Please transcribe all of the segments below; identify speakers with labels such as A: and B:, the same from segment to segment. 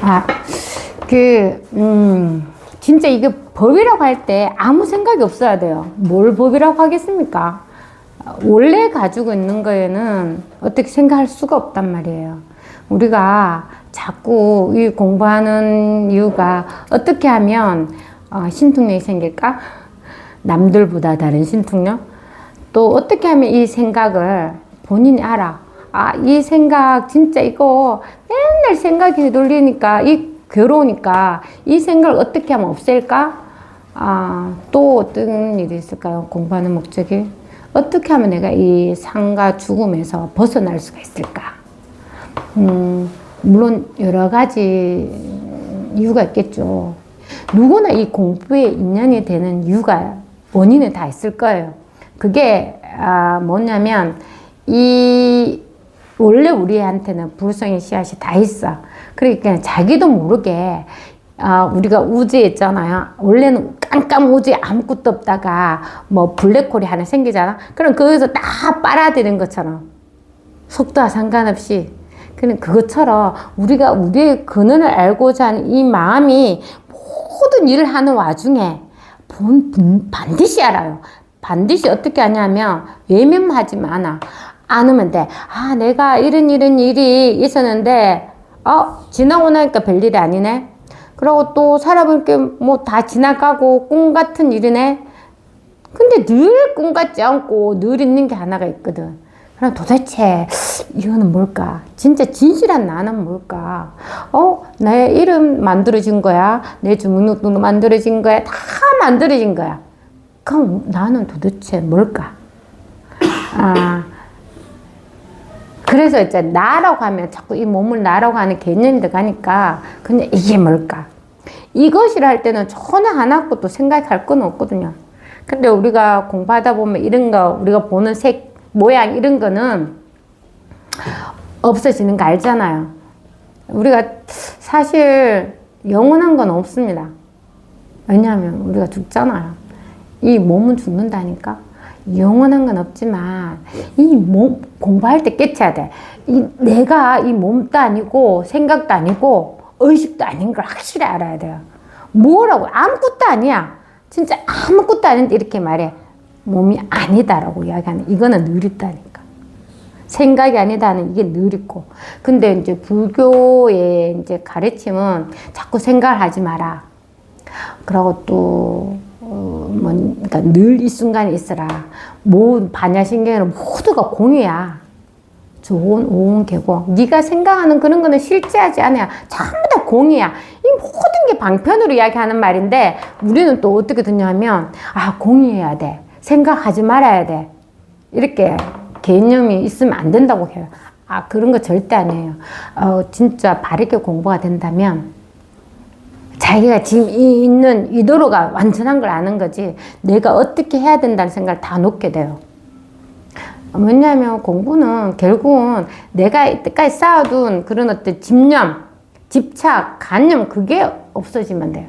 A: 아, 진짜 이게 법이라고 할 때 아무 생각이 없어야 돼요. 뭘 법이라고 하겠습니까? 원래 가지고 있는 거에는 어떻게 생각할 수가 없단 말이에요. 우리가 자꾸 이 공부하는 이유가 어떻게 하면 신통력이 생길까? 남들보다 다른 신통력? 또 어떻게 하면 이 생각을 본인이 알아. 이 생각 진짜 이거 맨날 생각이 돌리니까 괴로우니까 이 생각을 어떻게 하면 없앨까? 또 어떤 일이 있을까요? 공부하는 목적이 어떻게 하면 내가 이 삶과 죽음에서 벗어날 수가 있을까? 물론 여러 가지 이유가 있겠죠. 누구나 이 공부에 인연이 되는 이유가 원인은 다 있을 거예요. 그게 뭐냐면 원래 우리한테는 불성의 씨앗이 다 있어. 그러니까 자기도 모르게 우리가 우주에 있잖아요. 원래는 깜깜 우주에 아무것도 없다가 뭐 블랙홀이 하나 생기잖아. 그럼 거기서 다 빨아들인 것처럼 속도와 상관없이 그냥 그것처럼 우리가 우리의 근원을 알고자 하는 이 마음이 모든 일을 하는 와중에 반드시 알아요. 반드시 어떻게 하냐면 외면하지 않아. 않으면 돼. 내가 이런 일이 있었는데 지나고 나니까 별일이 아니네. 그리고 또 살아보니까 뭐 다 지나가고 꿈 같은 일이네. 근데 늘 꿈 같지 않고 늘 있는 게 하나가 있거든. 그럼 도대체 이거는 뭘까? 진짜 진실한 나는 뭘까? 내 이름 만들어진 거야. 내 주민등록도 만들어진 거야. 다 만들어진 거야. 그럼 나는 도대체 뭘까? 그래서 이제 나라고 하면 자꾸 이 몸을 나라고 하는 개념이 들어가니까 그냥 이게 뭘까? 이것이라 할 때는 전혀 안 하고 또 생각할 건 없거든요. 근데 우리가 공부하다 보면 이런 거, 우리가 보는 색, 모양 이런 거는 없어지는 거 알잖아요. 우리가 사실 영원한 건 없습니다. 왜냐하면 우리가 죽잖아요. 이 몸은 죽는다니까. 영원한 건 없지만 이 몸 공부할 때 깨쳐야 돼. 내가 이 몸도 아니고 생각도 아니고 의식도 아닌 걸 확실히 알아야 돼요. 뭐라고? 아무것도 아니야. 진짜 아무것도 아닌데 이렇게 말해. 몸이 아니다라고 이야기하는 이거는 늘 있다니까. 생각이 아니다는 이게 늘 있고. 근데 이제 불교의 이제 가르침은 자꾸 생각을 하지 마라. 그러고 또 그러니까 늘 이 순간에 있어라. 반야신경에는 모두가 공유야. 좋은, 오은, 계고. 네가 생각하는 그런 거는 실제하지 않아요. 전부 다 공유야. 이 모든 게 방편으로 이야기하는 말인데 우리는 또 어떻게 듣냐면 공유해야 돼. 생각하지 말아야 돼. 이렇게 개념이 있으면 안 된다고 해요. 그런 거 절대 아니에요. 진짜 바르게 공부가 된다면 자기가 지금 있는 이 도로가 완전한 걸 아는 거지 내가 어떻게 해야 된다는 생각을 다 놓게 돼요. 왜냐하면 공부는 결국은 내가 이때까지 쌓아둔 그런 어떤 집념, 집착, 관념 그게 없어지면 돼요.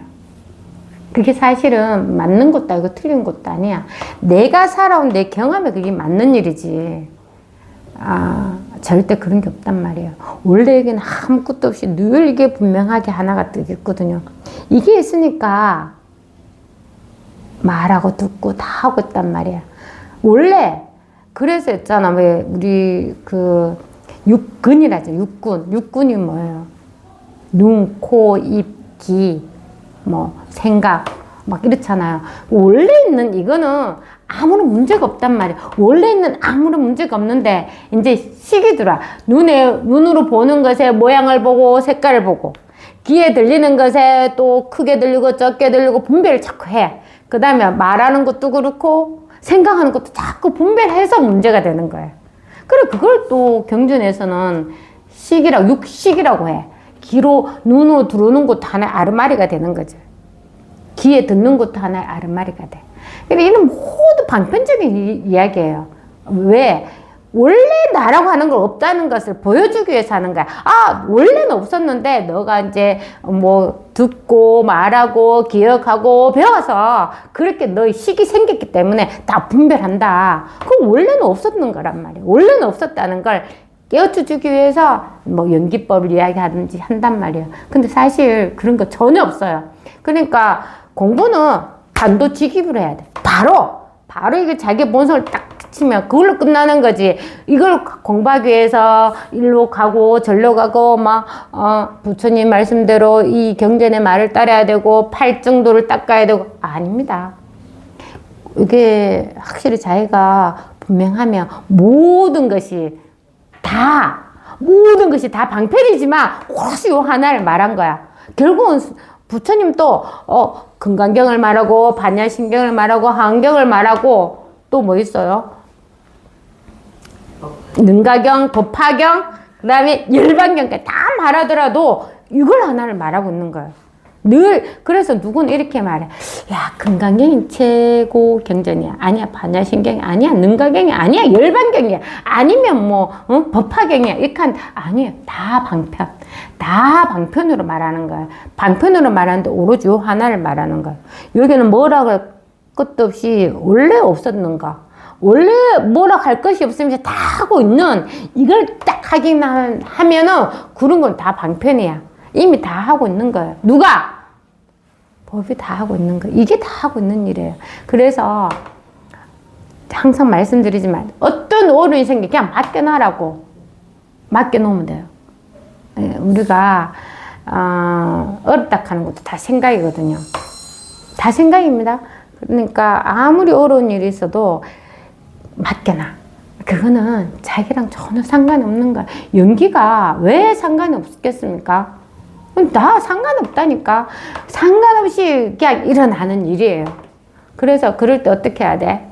A: 그게 사실은 맞는 것도 아니고 틀린 것도 아니야. 내가 살아온 내 경험에 그게 맞는 일이지. 절대 그런 게 없단 말이에요. 원래 여기는 아무것도 없이 늘 이게 분명하게 하나가 딱 있거든요. 이게 있으니까 말하고 듣고 다 하고 있단 말이야. 원래 그래서 있잖아. 왜 우리 그 육근이라죠. 육군. 육군이 뭐예요? 눈, 코, 입, 귀, 생각 막 이렇잖아요. 원래 있는 이거는 아무런 문제가 없단 말이야. 원래는 아무런 문제가 없는데 이제 식이 들어와. 눈으로 보는 것에 모양을 보고 색깔을 보고 귀에 들리는 것에 또 크게 들리고 적게 들리고 분별을 자꾸 해. 그 다음에 말하는 것도 그렇고 생각하는 것도 자꾸 분별해서 문제가 되는 거예요. 그래 그걸 또 경전에서는 육식이라고 해. 귀로 눈으로 들어오는 것도 하나의 아르마리가 되는 거죠. 귀에 듣는 것도 하나의 아르마리가 돼. 근데 이는 모두 방편적인 이야기예요. 왜? 원래 나라고 하는 걸 없다는 것을 보여주기 위해서 하는 거야. 원래는 없었는데 너가 이제 듣고 말하고 기억하고 배워서 그렇게 너의 식이 생겼기 때문에 다 분별한다. 그럼 원래는 없었는 거란 말이야. 원래는 없었다는 걸 깨우쳐주기 위해서 뭐 연기법을 이야기하든지 한단 말이에요. 근데 사실 그런 거 전혀 없어요. 그러니까 공부는 단도직입으로 해야 돼. 바로 이게 자기 본성을 딱 치면 그걸로 끝나는 거지. 이걸 공부하기 위해서 일로 가고 절로 가고 막 부처님 말씀대로 이 경전의 말을 따라야 되고 팔정도를 닦아야 되고 아닙니다. 이게 확실히 자기가 분명하면 모든 것이 다 방편이지만 오롯이 요 하나를 말한 거야. 결국은 부처님 또 금강경을 말하고 반야신경을 말하고 하안경을 말하고 또 뭐 있어요? 능가경, 법화경, 그 다음에 열반경까지 다 말하더라도 이걸 하나를 말하고 있는 거예요. 늘 그래서 누구는 이렇게 말해. 야, 금강경이 최고 경전이야. 아니야, 반야신경이 아니야, 능가경이 아니야, 열반경이야. 아니면 뭐 법화경이야. 이렇게 하는데 아니에요. 다 방편. 다 방편으로 말하는 거예요. 방편으로 말하는데 오로지 요 하나를 말하는 거예요. 여기는 뭐라고 할 것도 없이 원래 없었는가. 원래 뭐라고 할 것이 없으면서 다 하고 있는 이걸 딱 하기만 하면은 그런 건 다 방편이야. 이미 다 하고 있는 거예요. 누가? 법이 다 하고 있는 거예요. 이게 다 하고 있는 일이에요. 그래서 항상 말씀드리지만 어떤 오른이 생겨 그냥 맡겨놔라고 맡겨놓으면 돼요. 우리가 어렵다 하는 것도 다 생각이거든요. 다 생각입니다. 그러니까 아무리 어려운 일이 있어도 맡겨놔. 그거는 자기랑 전혀 상관이 없는 거야. 연기가 왜 상관이 없겠습니까? 다 상관없다니까. 상관없이 그냥 일어나는 일이에요. 그래서 그럴 때 어떻게 해야 돼?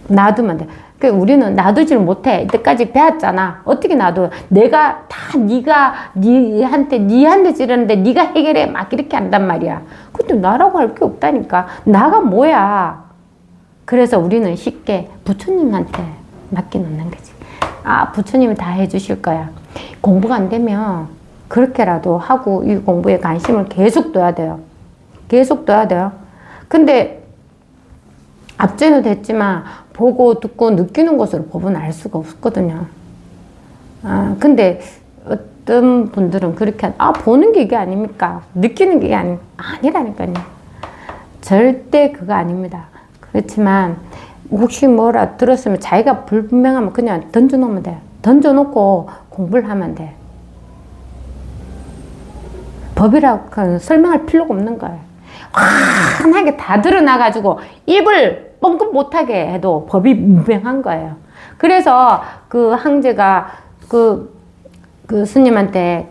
A: 놔두면 돼. 우리는 놔두지를 못해. 이때까지 배웠잖아. 어떻게 놔둬? 내가 다 니한테 찌르는데 네가 해결해. 막 이렇게 한단 말이야. 근데 나라고 할 게 없다니까. 나가 뭐야. 그래서 우리는 쉽게 부처님한테 맡겨놓는 거지. 부처님이 다 해주실 거야. 공부가 안 되면 그렇게라도 하고 이 공부에 관심을 계속 둬야 돼요. 계속 둬야 돼요. 근데 앞전에도 됐지만 보고 듣고 느끼는 것으로 법은 알 수가 없거든요. 근데 어떤 분들은 그렇게 보는 게 이게 아닙니까? 느끼는 게 이게 아니라니까요. 절대 그거 아닙니다. 그렇지만 혹시 뭐라 들었으면 자기가 불분명하면 그냥 던져놓으면 돼요. 던져놓고 공부를 하면 돼. 법이라고 설명할 필요가 없는 거예요. 환하게 다 드러나가지고 입을 뻥끗 못하게 해도 법이 분명한 거예요. 그래서 그 항제가 그 스님한테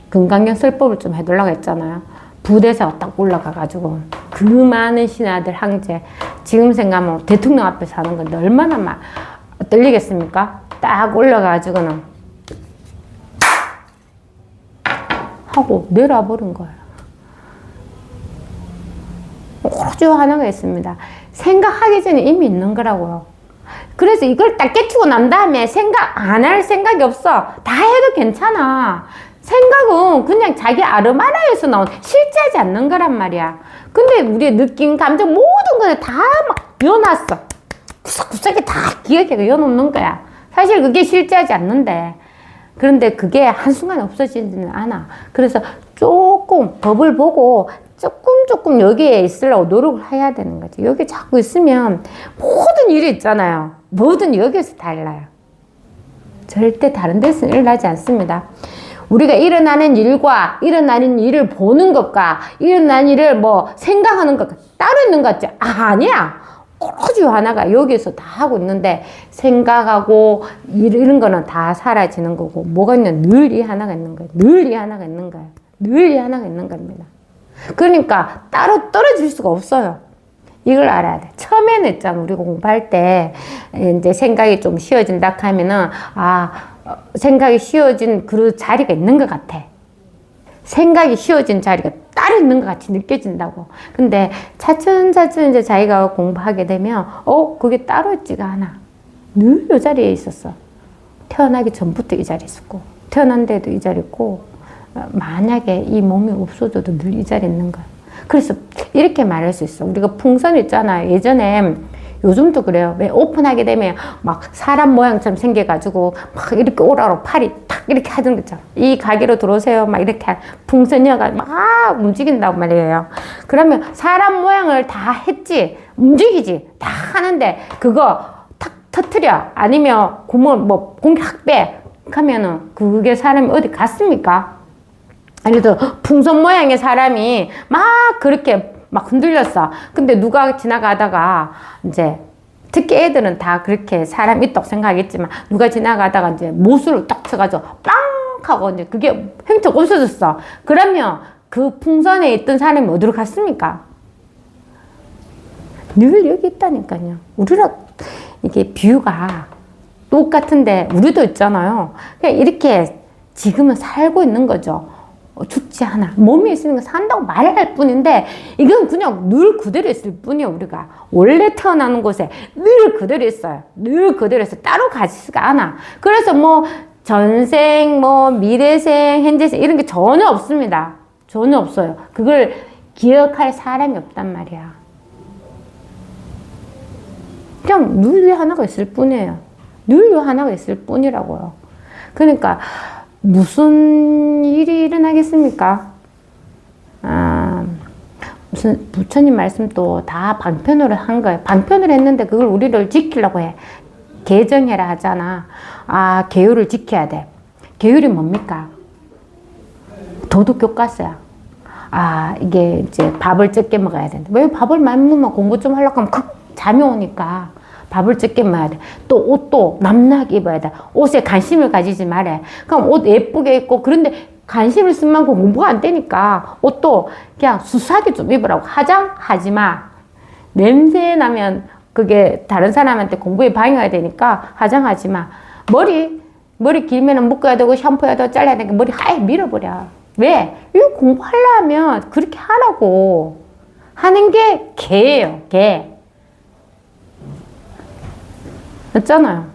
A: 금강경 설법을 좀 해달라고 했잖아요. 부대에서 딱 올라가가지고 그 많은 신하들 항제 지금 생각하면 대통령 앞에서 하는 건데 얼마나 막 떨리겠습니까? 딱 올라가가지고는 하고 내려와 버린 거예요. 오로지 하나가 있습니다. 생각하기 전에 이미 있는 거라고요. 그래서 이걸 딱 깨치고 난 다음에 생각 안 할 생각이 없어. 다 해도 괜찮아. 생각은 그냥 자기 아르마라에서 나온 실제하지 않는 거란 말이야. 근데 우리의 느낌, 감정 모든 거에 다 막 이어놨어. 구석구석에 다 기억에 이어놓는 거야. 사실 그게 실제하지 않는데. 그런데 그게 한순간에 없어지지는 않아. 그래서 조금 법을 보고 조금 여기에 있으려고 노력을 해야 되는 거지. 여기 자꾸 있으면 모든 일이 있잖아요. 모든 여기에서 달라요. 절대 다른 데서는 일어나지 않습니다. 우리가 일어나는 일과 일어나는 일을 보는 것과 일어나는 일을 뭐 생각하는 것과 따로 있는 것 같지? 아니야. 오로지 하나가 여기서 다 하고 있는데 생각하고 이런 거는 다 사라지는 거고 뭐가 있냐? 늘 이 하나가 있는 거예요. 늘 이 하나가 있는 거예요. 늘 이 하나가 있는 겁니다. 그러니까 따로 떨어질 수가 없어요. 이걸 알아야 돼. 처음에는 있잖아. 우리가 공부할 때 이제 생각이 좀 쉬워진다 하면은 생각이 쉬워진 그 자리가 있는 것 같아. 생각이 쉬워진 자리가 따로 있는 것 같이 느껴진다고. 근데 차츰차츰 이제 자기가 공부하게 되면 그게 따로 있지가 않아. 늘 이 자리에 있었어. 태어나기 전부터 이 자리에 있었고 태어난 데도 이 자리에 있고 만약에 이 몸이 없어져도 늘 이 자리에 있는 거야. 그래서 이렇게 말할 수 있어. 우리가 풍선 있잖아. 예전에 요즘도 그래요. 왜 오픈하게 되면 막 사람 모양처럼 생겨가지고 막 이렇게 오라로 팔이 탁 이렇게 하는 거죠. 이 가게로 들어오세요. 막 이렇게 풍선이어가 막 움직인다고 말이에요. 그러면 사람 모양을 다 했지, 움직이지, 다 하는데 그거 탁 터트려. 아니면 구멍 뭐 공기 확 빼. 하면은 그게 사람이 어디 갔습니까? 아니도 풍선 모양의 사람이 막 그렇게 막 흔들렸어. 근데 누가 지나가다가 이제 특히 애들은 다 그렇게 사람 있다고 생각하겠지만 누가 지나가다가 이제 못을 딱 쳐가지고 빵 하고 이제 그게 횡쩍 없어졌어. 그러면 그 풍선에 있던 사람이 어디로 갔습니까? 늘 여기 있다니까요. 우리랑 이게 뷰가 똑같은데 우리도 있잖아요. 그냥 이렇게 지금은 살고 있는 거죠. 죽지 않아. 몸이 있으니까 산다고 말할 뿐인데 이건 그냥 늘 그대로 있을 뿐이에요. 우리가 원래 태어나는 곳에 늘 그대로 있어요. 늘 그대로 있어. 따로 가지가 않아. 그래서 뭐 전생, 뭐 미래생, 현재생 이런 게 전혀 없습니다. 전혀 없어요. 그걸 기억할 사람이 없단 말이야. 그냥 늘 하나가 있을 뿐이에요. 늘 하나가 있을 뿐이라고요. 그러니까 무슨 일이 일어나겠습니까? 무슨 부처님 말씀도 다 방편으로 한 거예요. 방편으로 했는데 그걸 우리를 지키려고 해. 개정해라 하잖아. 계율을 지켜야 돼. 계율이 뭡니까? 도덕 교과서야. 이게 이제 밥을 적게 먹어야 된다. 왜 밥을 많이 먹으면 공부 좀 하려고 하면 잠이 오니까. 밥을 적게 먹어야 돼. 또 옷도 남나게 입어야 돼. 옷에 관심을 가지지 말래. 그럼 옷 예쁘게 입고 그런데 관심을 쓴 만큼 공부가 안 되니까 옷도 그냥 수수하게 좀 입으라고. 화장하지 마. 냄새 나면 그게 다른 사람한테 공부에 방해가 되니까 화장하지 마. 머리 길면은 묶어야 되고 샴푸해야 되고 잘라야 되니까 머리 하얘 밀어버려. 왜? 이거 공부하려면 그렇게 하라고. 하는 게 개예요. 개. 맞잖아요.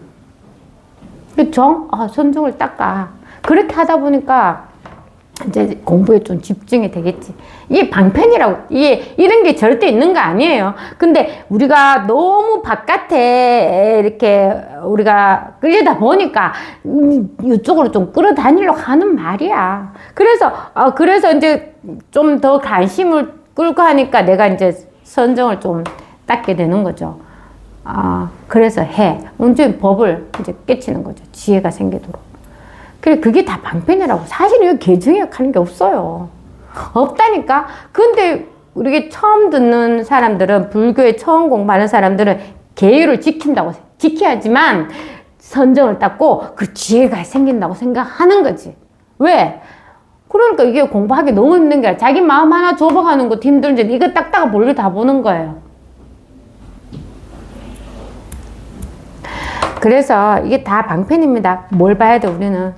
A: 선정을 닦아. 그렇게 하다 보니까 이제 공부에 좀 집중이 되겠지. 이게 방편이라고. 이런 게 절대 있는 거 아니에요. 근데 우리가 너무 바깥에 이렇게 우리가 끌려다 보니까 이쪽으로 좀 끌어다니려고 하는 말이야. 그래서 이제 좀 더 관심을 끌고 하니까 내가 이제 선정을 좀 닦게 되는 거죠. 그래서 온전히 법을 이제 깨치는 거죠. 지혜가 생기도록. 그게 다 방편이라고. 사실은 여기 개정역하는 게 없어요. 없다니까. 근데 우리가 처음 듣는 사람들은, 불교에 처음 공부하는 사람들은 계율을 지켜야지만 선정을 닦고 그 지혜가 생긴다고 생각하는 거지. 왜? 그러니까 이게 공부하기 너무 힘든 게 아니라 자기 마음 하나 좁아가는 것도 힘들지. 이거 닦다가 볼일 다 보는 거예요. 그래서 이게 다 방편입니다. 뭘 봐야 돼, 우리는?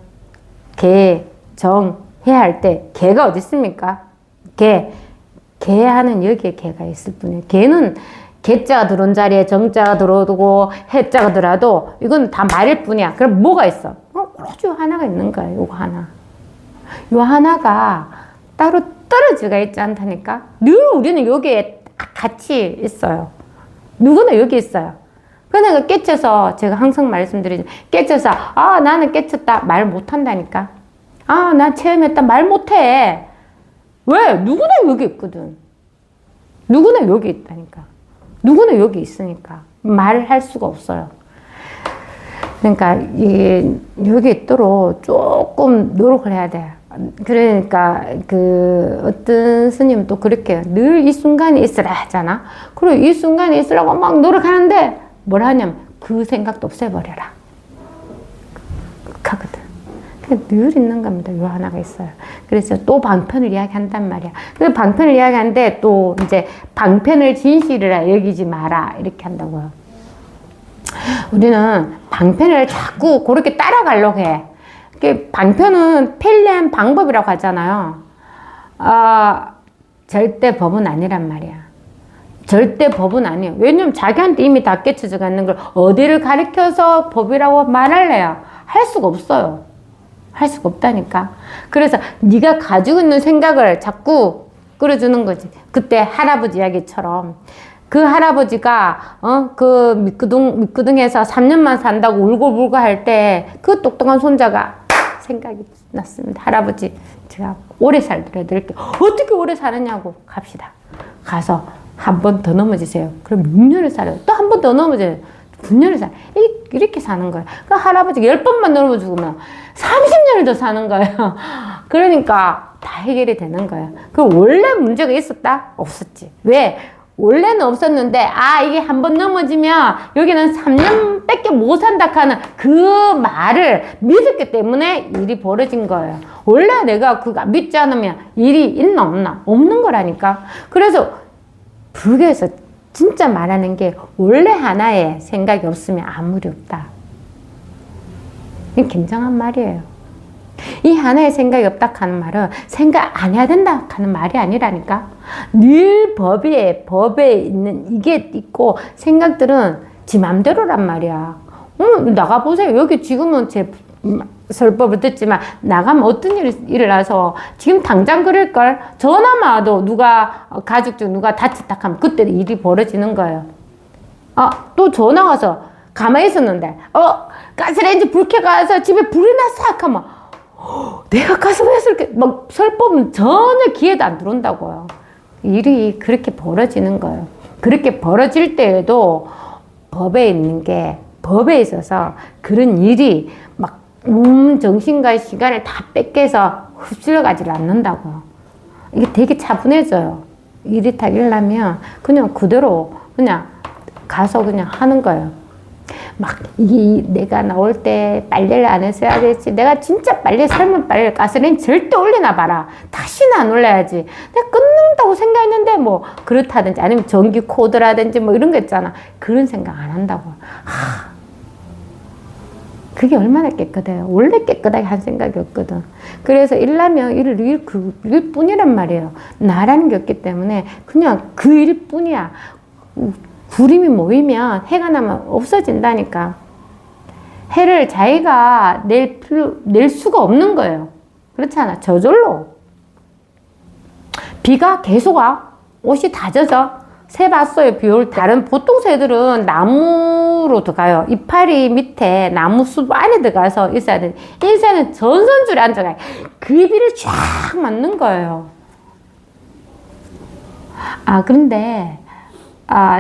A: 해야 할 때, 개가 어디 있습니까? 개하는 여기에 개가 있을 뿐이에요. 개는 개자가 들어온 자리에 정자가 들어오고 해자가 들어와도 이건 다 말일 뿐이야. 그럼 뭐가 있어? 오로지 하나가 있는 거야, 요거 하나. 요 하나가 따로 떨어지가 있지 않다니까? 늘 우리는 여기에 같이 있어요. 누구나 여기 있어요. 그러니까 깨쳐서 제가 항상 말씀드리죠. 깨쳐서 나는 깨쳤다 말 못한다니까. 나 체험했다 말 못해. 왜? 누구나 여기 있거든. 누구나 여기 있다니까. 누구나 여기 있으니까 말을 할 수가 없어요. 그러니까 이게 여기 있도록 조금 노력을 해야 돼. 그러니까 어떤 스님도 그렇게 늘 이 순간에 있으라 하잖아. 그리고 이 순간에 있으라고 막 노력하는데 뭘 하냐면 그 생각도 없애버려라. 하거든. 늘 있는 겁니다. 요 하나가 있어요. 그래서 또 방편을 이야기한단 말이야. 그 방편을 이야기하는데 또 이제 방편을 진실이라 여기지 마라 이렇게 한다고요. 우리는 방편을 자꾸 그렇게 따라가려고 해. 방편은 편리한 방법이라고 하잖아요. 절대 법은 아니란 말이야. 절대 법은 아니에요. 왜냐면 자기한테 이미 다 깨쳐져 가는 걸 어디를 가리켜서 법이라고 말할래요? 할 수가 없어요. 할 수가 없다니까. 그래서 네가 가지고 있는 생각을 자꾸 끌어주는 거지. 그때 할아버지 이야기처럼 그 할아버지가 그 밑구동에서 3년만 산다고 울고불고 할 때 그 똑똑한 손자가 생각이 났습니다. 할아버지 제가 오래 살도록 해드릴게요. 어떻게 오래 사느냐고. 갑시다. 가서 한 번 더 넘어지세요. 그럼 6년을 살아요. 또 한 번 더 넘어져요. 9년을 살아요. 이렇게 사는 거예요. 그 할아버지가 10번만 넘어 죽으면 30년을 더 사는 거예요. 그러니까 다 해결이 되는 거예요. 그럼 원래 문제가 있었다? 없었지. 왜? 원래는 없었는데 이게 한 번 넘어지면 여기는 3년밖에 못 산다 하는 그 말을 믿었기 때문에 일이 벌어진 거예요. 원래 내가 그거 믿지 않으면 일이 있나 없나? 없는 거라니까. 그래서 불교에서 진짜 말하는 게 원래 하나의 생각이 없으면 아무리 없다. 이게 굉장한 말이에요. 이 하나의 생각이 없다 하는 말은 생각 안 해야 된다 하는 말이 아니라니까. 늘 법에 있는 이게 있고 생각들은 지 맘대로란 말이야. 나가보세요. 여기 지금은 제 설법을 듣지만 나가면 어떤 일이 일어나서 지금 당장 그럴걸. 전화만 와도 누가 가족 중 누가 다쳤다 하면 그때 일이 벌어지는 거예요. 또 전화 와서 가만히 있었는데 가스레인지 불 켜가서 집에 불이 났어 하면 내가 가서 왜 이렇게 막 설법은 전혀 기회도 안 들어온다고요. 일이 그렇게 벌어지는 거예요. 그렇게 벌어질 때에도 법에 있는 게 법에 있어서 그런 일이 막 정신과 시간을 다 뺏겨서 흡수려 가지를 않는다고요. 이게 되게 차분해져요. 일이 다 일어나면 그냥 그대로 그냥 가서 그냥 하는 거예요. 막 이게 내가 나올 때 빨래를 안 했어야 되지. 내가 진짜 삶은 빨래 가스레인지 절대 올리나 봐라. 다시는 안 올려야지. 내가 끊는다고 생각했는데 뭐 그렇다든지 아니면 전기 코드라든지 뭐 이런 거 있잖아. 그런 생각 안 한다고. 그게 얼마나 깨끗해요. 원래 깨끗하게 한 생각이 없거든. 그래서 일하면 일 뿐이란 말이에요. 나라는 게 없기 때문에 그냥 그 일뿐이야. 구름이 모이면 해가 나면 없어진다니까. 해를 자기가 낼 수가 없는 거예요. 그렇잖아. 저절로. 비가 계속 와. 옷이 다 젖어. 새 봤어요. 비올 다른 보통 새들은 나무로 들어가요. 이파리 밑에 나무 숲 안에 들어가서 있어야 돼. 이 새는 전선줄에 앉아가요. 그 비를 쫙 맞는 거예요. 그런데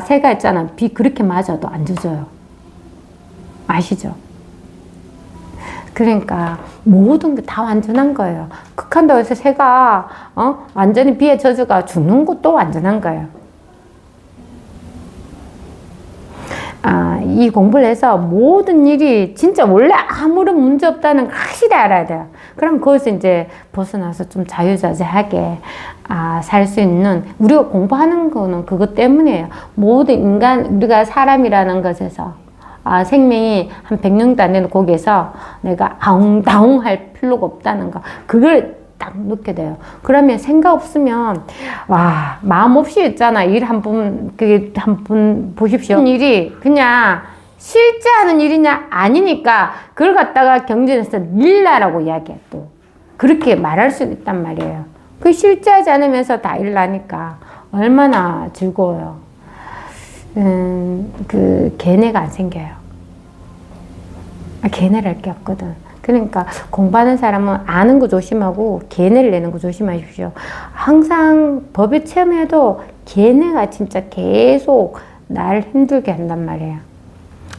A: 새가 있잖아. 비 그렇게 맞아도 안 젖어요. 아시죠? 그러니까 모든 게 다 완전한 거예요. 극한도에서 새가 완전히 비에 젖어가 죽는 것도 완전한 거예요. 이 공부를 해서 모든 일이 진짜 원래 아무런 문제 없다는 걸 확실히 알아야 돼요. 그럼 거기서 이제 벗어나서 좀 자유자재하게 살 수 있는, 우리가 공부하는 거는 그것 때문이에요. 모든 인간, 우리가 사람이라는 것에서 생명이 한 100년도 안 되는 거기에서 내가 아웅다웅 할 필요가 없다는 거, 그걸 딱 넣게 돼요. 그러면 생각 없으면 마음 없이 있잖아. 일 한 분 보십시오. 일이 그냥 실제 하는 일이냐 아니니까 그걸 갖다가 경전에서 릴라라고 이야기해. 또 그렇게 말할 수 있단 말이에요. 그 실제 하지 않으면서 다 일나니까 얼마나 즐거워요. 그 걔네가 안 생겨요. 걔네랄 게 없거든. 그러니까 공부하는 사람은 아는 거 조심하고 걔네를 내는 거 조심하십시오. 항상 법에 체험해도 걔네가 진짜 계속 날 힘들게 한단 말이에요.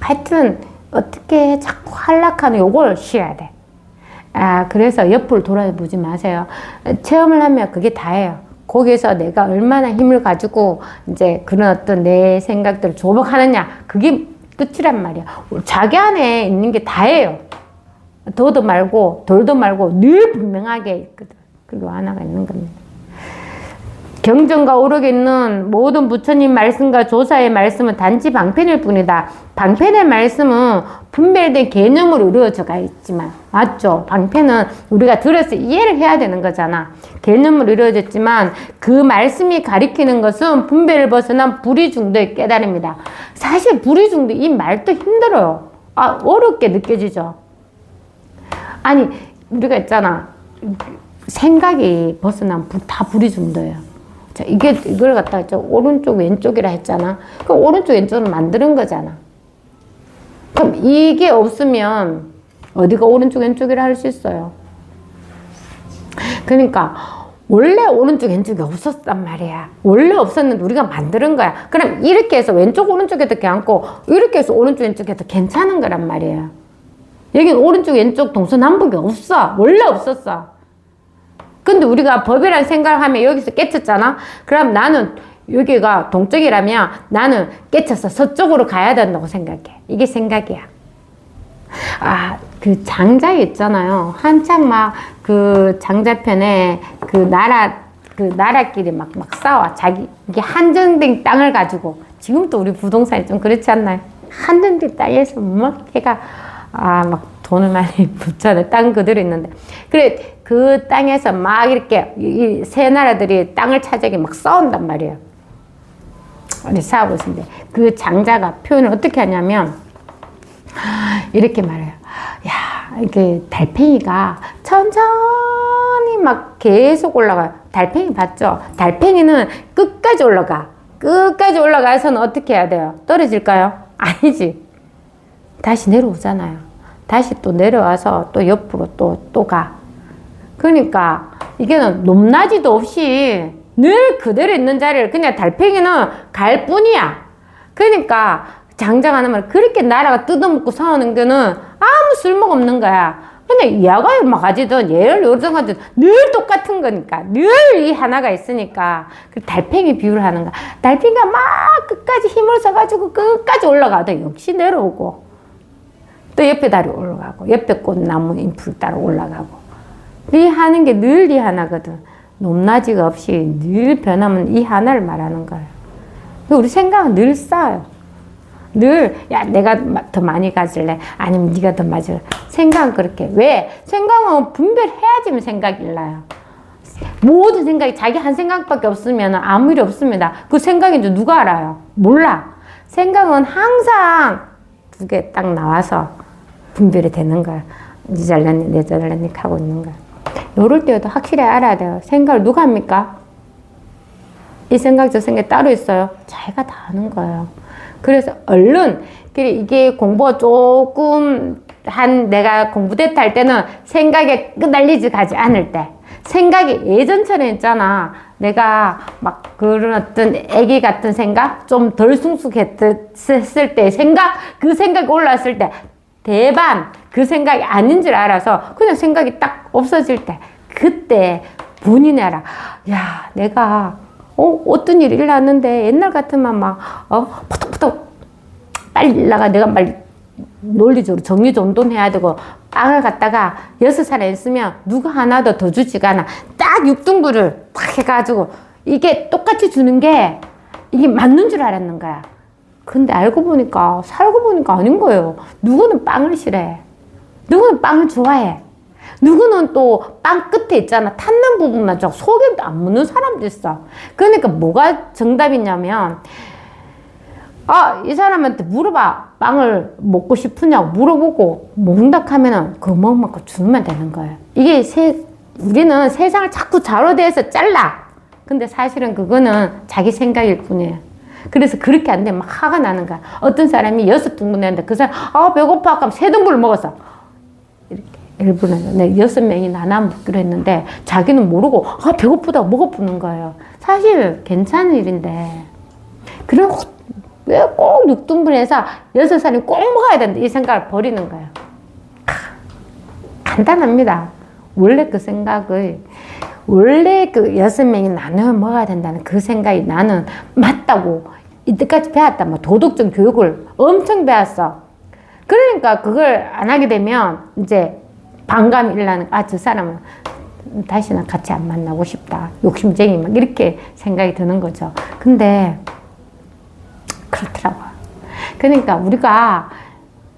A: 하여튼 어떻게 자꾸 한락하는 요걸 쉬어야 돼. 그래서 옆을 돌아보지 마세요. 체험을 하면 그게 다예요. 거기에서 내가 얼마나 힘을 가지고 이제 그런 어떤 내 생각들을 조복하느냐, 그게 끝이란 말이야. 자기 안에 있는 게 다예요. 더도 말고 덜도 말고 늘 분명하게 있거든. 그게 하나가 있는 겁니다. 경전과 오록에 있는 모든 부처님 말씀과 조사의 말씀은 단지 방편일 뿐이다. 방편의 말씀은 분별된 개념으로 이루어져가 있지만, 맞죠? 방편은 우리가 들어서 이해를 해야 되는 거잖아. 개념으로 이루어졌지만 그 말씀이 가리키는 것은 분별을 벗어난 불의중도의 깨달음이다. 사실 불의중도 이 말도 힘들어요. 어렵게 느껴지죠. 아니, 우리가 있잖아. 생각이 벗어난 다 불의중도예요. 자, 이걸 갖다가 저 오른쪽 왼쪽이라 했잖아. 그 오른쪽 왼쪽을 만드는 거잖아. 그럼 이게 없으면 어디가 오른쪽 왼쪽이라 할 수 있어요. 그러니까 원래 오른쪽 왼쪽이 없었단 말이야. 원래 없었는데 우리가 만드는 거야. 그럼 이렇게 해서 왼쪽 오른쪽에도 괜찮고 이렇게 해서 오른쪽 왼쪽에도 괜찮은 거란 말이에요. 여기는 오른쪽 왼쪽 동서남북이 없어. 원래 없었어. 근데 우리가 법이라는 생각을 하면 여기서 깨쳤잖아. 그럼 나는 여기가 동쪽이라면 나는 깨쳐서 서쪽으로 가야 된다고 생각해. 이게 생각이야. 아, 그 장자 있잖아요. 한창 막 그 장자편에 그 나라끼리 막 싸워. 이게 한정된 땅을 가지고. 지금도 우리 부동산이 좀 그렇지 않나요? 한정된 땅에서 막 걔가, 막 돈을 많이 붙잖아요. 땅 그대로 있는데. 그래, 그 땅에서 막 이렇게 이 세 나라들이 땅을 차지하기 막 싸운단 말이에요. 우리 싸우고 있는데. 그 장자가 표현을 어떻게 하냐면, 이렇게 말해요. 야, 이게 달팽이가 천천히 막 계속 올라가요. 달팽이 봤죠? 달팽이는 끝까지 올라가. 끝까지 올라가서는 어떻게 해야 돼요? 떨어질까요? 아니지. 다시 내려오잖아요. 다시 또 내려와서 또 옆으로 또 가. 그러니까 이게는 높낮이도 없이 늘 그대로 있는 자리를 그냥 달팽이는 갈 뿐이야. 그러니까 장자가 하는 말, 그렇게 나라가 뜯어먹고 싸우는 거는 아무 쓸모가 없는 거야. 그냥 야가 막 가지든 얘를 요즘 가지든 늘 똑같은 거니까. 늘 이 하나가 있으니까. 그 달팽이 비유를 하는 거야. 달팽이가 막 끝까지 힘을 써가지고 끝까지 올라가도 역시 내려오고. 또 옆에 다리 올라가고. 옆에 꽃나무 잎을 따라 올라가고. 이 하는 게 늘 이 하나거든. 높낮이가 없이 늘 변하면 이 하나를 말하는 거예요. 우리 생각은 늘 쌓여요. 늘, 야, 내가 더 많이 가질래? 아니면 네가 더 맞을래? 생각은 그렇게. 왜? 생각은 분별해야지만 생각이 일나요. 모든 생각이 자기 한 생각밖에 없으면 아무 일이 없습니다. 그 생각인지 누가 알아요? 몰라. 생각은 항상 두 개 딱 나와서 분별이 되는 거야. 니 잘났니, 내 잘났니 하고 있는 거야. 요럴 때도 확실히 알아야 돼요. 생각을 누가 합니까? 이 생각, 저 생각 따로 있어요. 자기가 다 하는 거예요. 그래서 얼른, 이게 공부가 조금 내가 공부됐다 할 때는 생각에 끄달리지 가지 않을 때. 생각이 예전처럼 있잖아. 내가 막 그런 어떤 애기 같은 생각? 좀 덜 숭숭했을 때 생각? 그 생각이 올라왔을 때 대반 그 생각이 아닌 줄 알아서 그냥 생각이 딱 없어질 때. 그때 본인이 알아. 야, 내가 어떤 일이 일어났는데 옛날 같으면 막 푸덕푸덕 빨리 일나가 내가 빨리 논리적으로 정리정돈해야 되고 빵을 갖다가 6살에 있으면 누가 하나 더 주지가 않아. 딱 6등분을 딱 해가지고 이게 똑같이 주는 게 이게 맞는 줄 알았는 거야. 근데 알고 보니까 살고 보니까 아닌 거예요. 누구는 빵을 싫어해. 누구는 빵을 좋아해. 누구는 또 빵 끝에 있잖아. 탔는 부분만 좀 속에도 안 묻는 사람도 있어. 그러니까 뭐가 정답이냐면 이 사람한테 물어봐. 빵을 먹고 싶으냐고 물어보고 먹는다 하면은 그 먹고 주면 되는 거예요. 이게 우리는 세상을 자꾸 좌우대해서 잘라. 근데 사실은 그거는 자기 생각일 뿐이에요. 그래서 그렇게 안 되면 막 화가 나는 거야. 어떤 사람이 6등분 했는데 그 사람 배고파 하면 3등분을 먹었어. 이렇게. 일부는 6명이 나눠 먹기로 했는데 자기는 모르고 배고프다고 먹어보는 거예요. 사실 괜찮은 일인데 그럼 왜 꼭 6등분해서 6살이 꼭 먹어야 된다 이 생각을 버리는 거예요. 간단합니다. 원래 그 생각을 원래 그 6명이 나눠 먹어야 된다는 그 생각이 나는 맞다고 이때까지 배웠단 말이야. 도덕적 교육을 엄청 배웠어. 그러니까 그걸 안 하게 되면 이제 반감이 일어나는, 저 사람은 다시는 같이 안 만나고 싶다. 욕심쟁이 막 이렇게 생각이 드는 거죠. 근데 그렇더라고요. 그러니까 우리가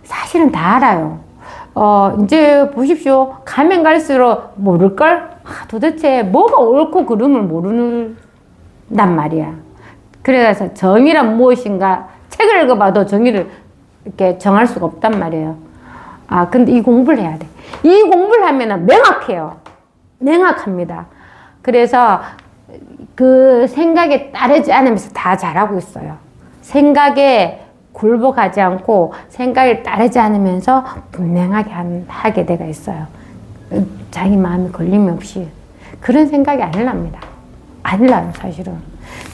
A: 사실은 다 알아요. 이제 보십시오. 가면 갈수록 모를걸? 도대체 뭐가 옳고 그름을 모르는단 말이야. 그래서 정의란 무엇인가 책을 읽어봐도 정의를 이렇게 정할 수가 없단 말이에요. 근데 이 공부를 해야 돼. 이 공부를 하면은 명확해요. 명확합니다. 그래서 그 생각에 따르지 않으면서 다 잘하고 있어요. 생각에 굴복하지 않고 생각에 따르지 않으면서 분명하게 하게 돼가 있어요. 자기 마음에 걸림이 없이. 그런 생각이 안 납니다. 안 나요, 사실은.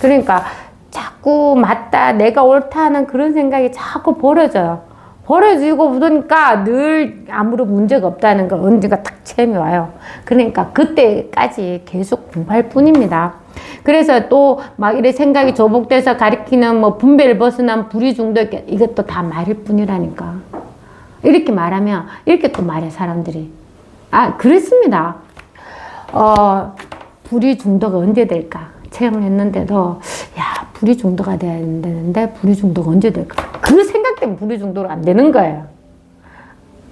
A: 그러니까 자꾸 맞다, 내가 옳다 하는 그런 생각이 자꾸 버려져요. 버려지고 그러니까 늘 아무런 문제가 없다는 거 언젠가 딱 체험이 와요. 그러니까 그때까지 계속 공부할 뿐입니다. 그래서 또 막 이래 생각이 조복돼서 가리키는 뭐 분별을 벗어난 불의 중독, 이것도 다 말일 뿐이라니까. 이렇게 말하면 이렇게 또 말해, 사람들이. 아, 그렇습니다. 불의 중독가 언제 될까? 체험을 했는데도, 야, 불의 중독가 돼야 되는데, 불의 중독 언제 될까? 그 생각 때문에 불의 중독은 안 되는 거예요.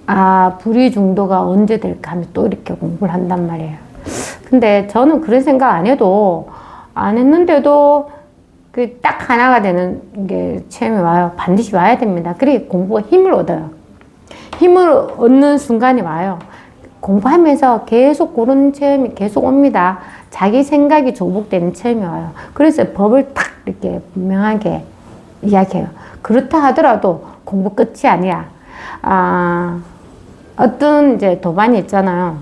A: 아, 불의 중독가 언제 될까 하면 또 이렇게 공부를 한단 말이에요. 근데 저는 그런 생각 안 했는데도, 그 딱 하나가 되는 게 체험이 와요. 반드시 와야 됩니다. 그래, 공부가 힘을 얻어요. 힘을 얻는 순간이 와요. 공부하면서 계속 그런 체험이 계속 옵니다. 자기 생각이 조복되는 체험이 와요. 그래서 법을 딱 이렇게 분명하게 이야기해요. 그렇다 하더라도 공부 끝이 아니야. 어떤 이제 도반이 있잖아요.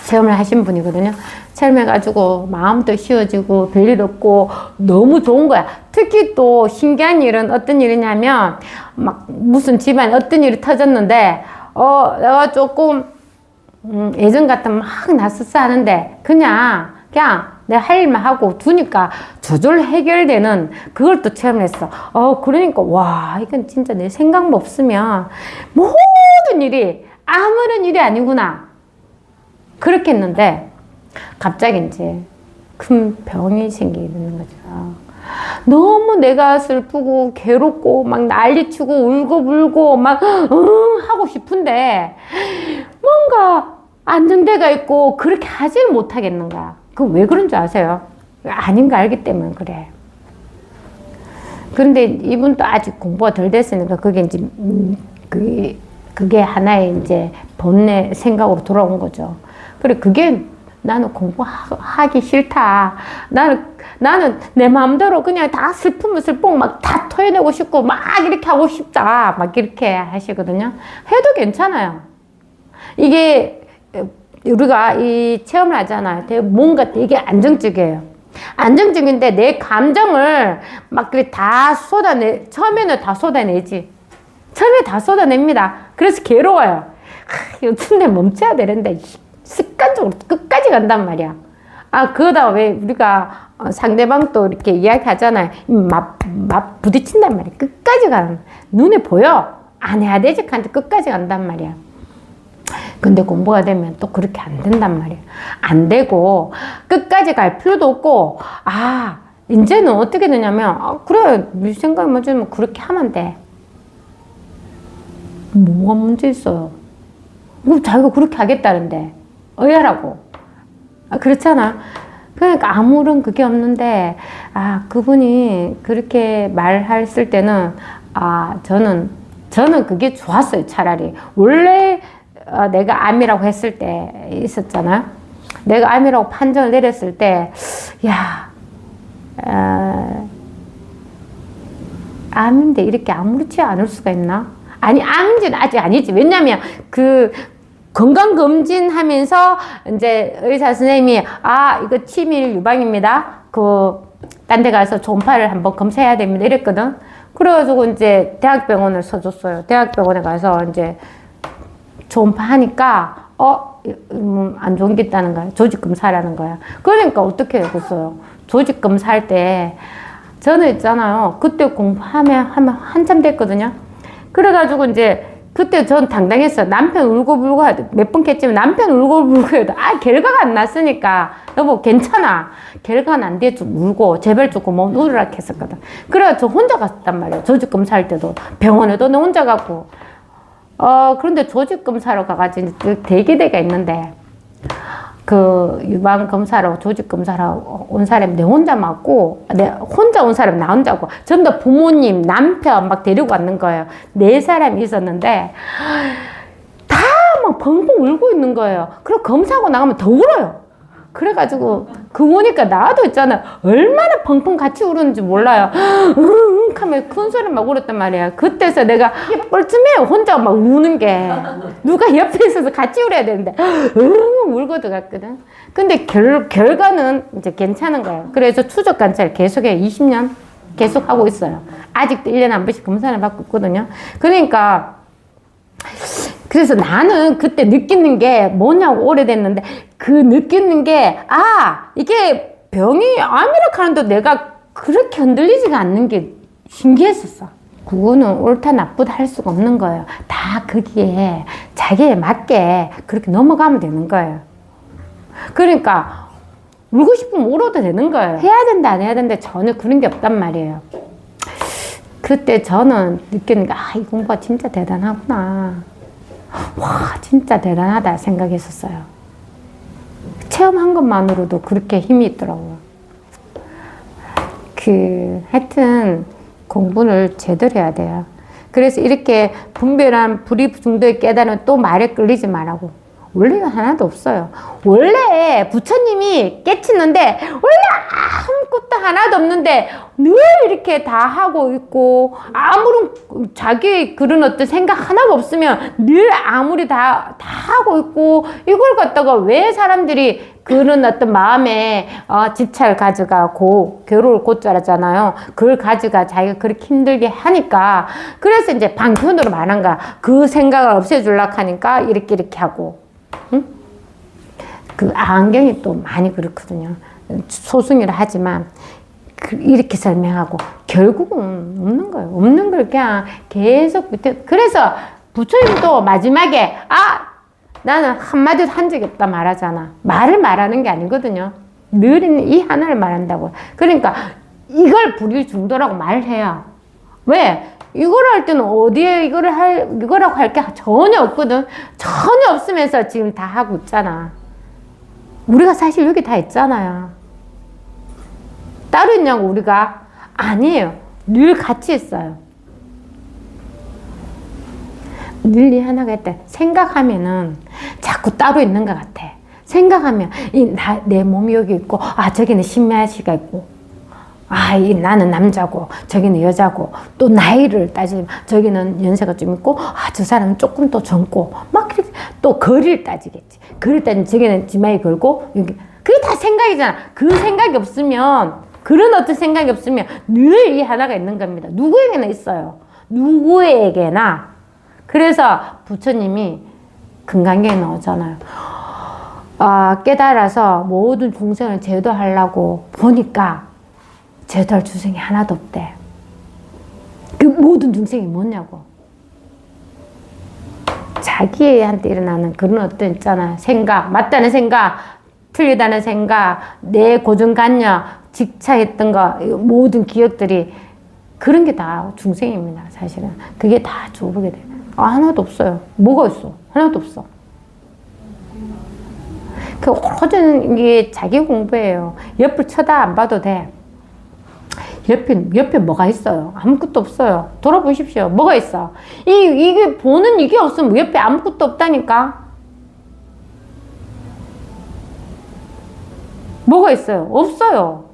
A: 체험을 하신 분이거든요. 체험해가지고 마음도 쉬워지고 별일 없고 너무 좋은 거야. 특히 또 신기한 일은 어떤 일이냐면 막 무슨 집안에 어떤 일이 터졌는데 내가 조금 예전 같으면 막 나서서 하는데 그냥 내가 할 일만 하고 두니까 저절로 해결되는 그걸 또 체험했어. 그러니까 와, 이건 진짜 내 생각만 없으면 모든 일이 아무런 일이 아니구나. 그렇게 했는데 갑자기 이제 큰 병이 생기는 거죠. 너무 내가 슬프고 괴롭고 막 난리치고 울고불고 막 하고 싶은데 뭔가 안정대가 있고 그렇게 하지를 못하겠는 거야. 그 왜 그런 줄 아세요? 아닌 거 알기 때문에 그래. 그런데 이분도 아직 공부가 덜 됐으니까 그게 이제 그게 하나의 이제 본래 생각으로 돌아온 거죠. 그래, 그게 나는 공부하기 싫다. 나는 내 마음대로 그냥 다 슬프면 슬프고 막 다 토해내고 싶고 막 이렇게 하고 싶다. 막 이렇게 하시거든요. 해도 괜찮아요. 이게 우리가 이 체험을 하잖아요. 뭔가 되게 안정적이에요. 안정적인데 내 감정을 막 그래 다 처음에는 다 쏟아내지. 처음에 다 쏟아냅니다. 그래서 괴로워요. 요즘에 멈춰야 되는데 습관적으로 끝까지 간단 말이야. 그러다 왜 우리가 상대방 또 이렇게 이야기 하잖아요. 막 부딪힌단 말이야. 끝까지 가는. 눈에 보여. 안 해야 되지. 한테 끝까지 간단 말이야. 근데 공부가 되면 또 그렇게 안 된단 말이야. 안 되고, 끝까지 갈 필요도 없고, 이제는 어떻게 되냐면, 그래, 네 생각이 맞으면 그렇게 하면 돼. 뭐가 문제 있어요? 자기가 그렇게 하겠다는데. 어야라고. 그렇잖아. 그러니까 아무런 그게 없는데, 그분이 그렇게 말했을 때는, 저는 그게 좋았어요, 차라리. 원래, 내가 암이라고 했을 때 있었잖아요. 내가 암이라고 판정을 내렸을 때, 암인데 이렇게 아무렇지 않을 수가 있나? 아니, 암인지는 아직 아니지. 왜냐면, 건강검진 하면서, 이제 의사 선생님이, 이거 치밀 유방입니다. 딴 데 가서 초음파를 한번 검사해야 됩니다. 이랬거든. 그래가지고 이제 대학병원을 써줬어요. 대학병원에 가서 이제 초음파 하니까, 안 좋은 게 있다는 거야. 조직검사라는 거야. 그러니까 어떻게 해줬어요? 조직검사할 때, 저는 있잖아요. 그때 공부하면 한참 됐거든요. 그래가지고 이제, 그때 전 당당했어. 남편 울고불고 해도 몇 번 캤지만 남편 울고불고 해도 결과가 안 났으니까 여보 괜찮아. 결과는 안 돼. 좀 울고 제발 조금 뭐 울으라 했었거든. 그래서 저 혼자 갔단 말이에요. 조직검사 할 때도 병원에도 나 혼자 가고. 그런데 조직검사로 가가지고 대기대가 있는데 유방검사로 조직검사로 온 사람 내 혼자 맞고 혼자 온 사람 나 혼자고 전부 다 부모님 남편 막 데리고 왔는 거예요. 4사람이 있었는데 다 막 펑펑 울고 있는 거예요. 그리고 검사하고 나가면 더 울어요. 그래가지고 그 우니까 나도 있잖아. 얼마나 펑펑 같이 울었는지 몰라요. 응 하면 큰 소리 막 울었단 말이야. 그때서 내가 뻘쭘해. 혼자 막 우는 게. 누가 옆에 있어서 같이 울어야 되는데 응 울고 들어갔거든. 근데 결과는 이제 괜찮은 거예요. 그래서 추적 관찰 계속해. 20년 계속 하고 있어요. 아직도 1년에 한 번씩 검사를 받고 있거든요. 그러니까 그래서 나는 그때 느끼는 게 뭐냐고 오래됐는데 그 느끼는 게 이게 병이 암이라 하는데 내가 그렇게 흔들리지가 않는 게 신기했었어. 그거는 옳다 나쁘다 할 수가 없는 거예요. 다 거기에 자기에 맞게 그렇게 넘어가면 되는 거예요. 그러니까 울고 싶으면 울어도 되는 거예요. 해야 된다 안 해야 된다 전혀 그런 게 없단 말이에요. 그때 저는 느끼는 게 이 공부가 진짜 대단하구나. 와 진짜 대단하다 생각했었어요. 체험한 것만으로도 그렇게 힘이 있더라고요. 하여튼 공부를 제대로 해야 돼요. 그래서 이렇게 분별한 불이중도의 깨달으면 또 말에 끌리지 말라고. 원래는 하나도 없어요. 원래 부처님이 깨치는데 원래 아무것도 하나도 없는데 늘 이렇게 다 하고 있고 아무런 자기 그런 어떤 생각 하나가 없으면 늘 아무리 다 하고 있고 이걸 갖다가 왜 사람들이 그런 어떤 마음에 집착을 가져가고 괴로울 고자라잖아요. 그걸 가져가 자기가 그렇게 힘들게 하니까 그래서 이제 방편으로 말한 거야. 그 생각을 없애주려고 하니까 이렇게 하고 응? 그 안경이 또 많이 그렇거든요. 소승이라 하지만 이렇게 설명하고 결국은 없는 거예요. 없는 걸 그냥 계속 그래서 부처님도 마지막에 나는 한마디도 한 적이 없다 말하잖아. 말을 말하는 게 아니거든요. 늘 이 하나를 말한다고. 그러니까 이걸 불일중도라고 말을 해요. 왜? 이걸 할 때는 어디에 이거라고 할 게 전혀 없거든. 전혀 없으면서 지금 다 하고 있잖아. 우리가 사실 여기 다 있잖아요. 따로 있냐고 우리가? 아니에요. 늘 같이 있어요. 늘 이 하나가 있다. 생각하면은 자꾸 따로 있는 것 같아. 생각하면 내 몸이 여기 있고 저기는 신매아씨가 있고 나는 남자고 저기는 여자고 또 나이를 따지면 저기는 연세가 좀 있고 저 사람은 조금 더 젊고 막 또 거리를 따지겠지. 거리를 따지면 저기는 지마이 걸고 여기 그게 다 생각이잖아. 그 생각이 없으면 그런 어떤 생각이 없으면 늘 이 하나가 있는 겁니다. 누구에게나 있어요. 누구에게나. 그래서 부처님이 금강경에 나오잖아요. 깨달아서 모든 중생을 제도하려고 보니까 제도할 중생이 하나도 없대. 그 모든 중생이 뭐냐고. 자기한테 일어나는 그런 어떤 있잖아. 생각, 맞다는 생각, 틀리다는 생각, 내 고정관념, 집착했던 거, 모든 기억들이 그런 게 다 중생입니다. 사실은. 그게 다 줘보게 돼. 하나도 없어요. 뭐가 있어? 하나도 없어. 그 오로지 이게 자기 공부예요. 옆을 쳐다 안 봐도 돼. 옆에 뭐가 있어요? 아무것도 없어요. 돌아보십시오. 뭐가 있어? 이게 보는 이게 없으면 옆에 아무것도 없다니까. 뭐가 있어요? 없어요.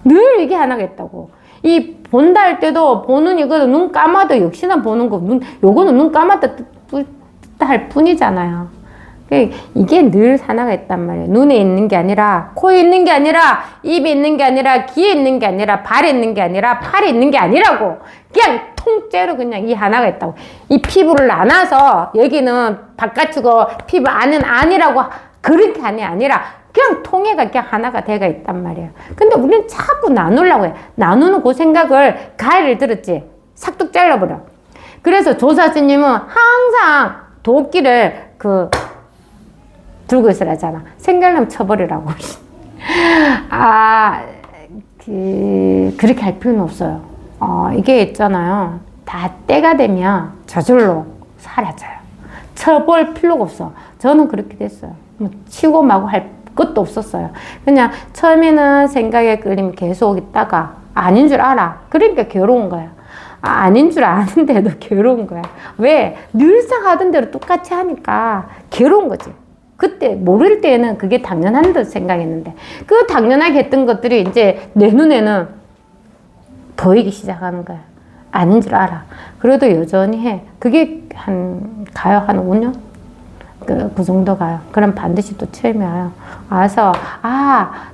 A: 늘 이게 하나가 있다고. 이 본다 할 때도 보는 이거는 눈 감아도 역시나 보는 거. 요거는 눈 감았다 뜯다 할 뿐이잖아요. 이게 늘 하나가 있단 말이에요. 눈에 있는 게 아니라, 코에 있는 게 아니라, 입에 있는 게 아니라, 귀에 있는 게 아니라, 발에 있는 게 아니라, 팔에 있는 게 아니라고. 그냥 통째로 그냥 이 하나가 있다고. 이 피부를 나눠서 여기는 바깥이고 피부 안은 아니라고 그런 게 아니라 그냥 통해가 그냥 하나가 돼가 있단 말이에요. 근데 우리는 자꾸 나누려고 해. 나누는 그 생각을 가해를 들었지. 삭둑 잘라버려. 그래서 조사스님은 항상 도끼를 들고 있으라잖아. 생각나면 쳐버리라고. 그렇게 할 필요는 없어요. 이게 있잖아요. 다 때가 되면 저절로 사라져요. 쳐볼 필요가 없어. 저는 그렇게 됐어요. 치고 마고 할 것도 없었어요. 그냥 처음에는 생각에 끌리면 계속 있다가 아닌 줄 알아. 그러니까 괴로운 거야. 아닌 줄 아는데도 괴로운 거야. 왜? 늘상 하던 대로 똑같이 하니까 괴로운 거지. 그때 모를 때는 그게 당연한 듯 생각했는데 그 당연하게 했던 것들이 이제 내 눈에는 보이기 시작하는 거야. 아닌 줄 알아. 그래도 여전히 해. 그게 가요. 한 5년? 그 정도 가요. 그럼 반드시 또 체험이 와요. 와서,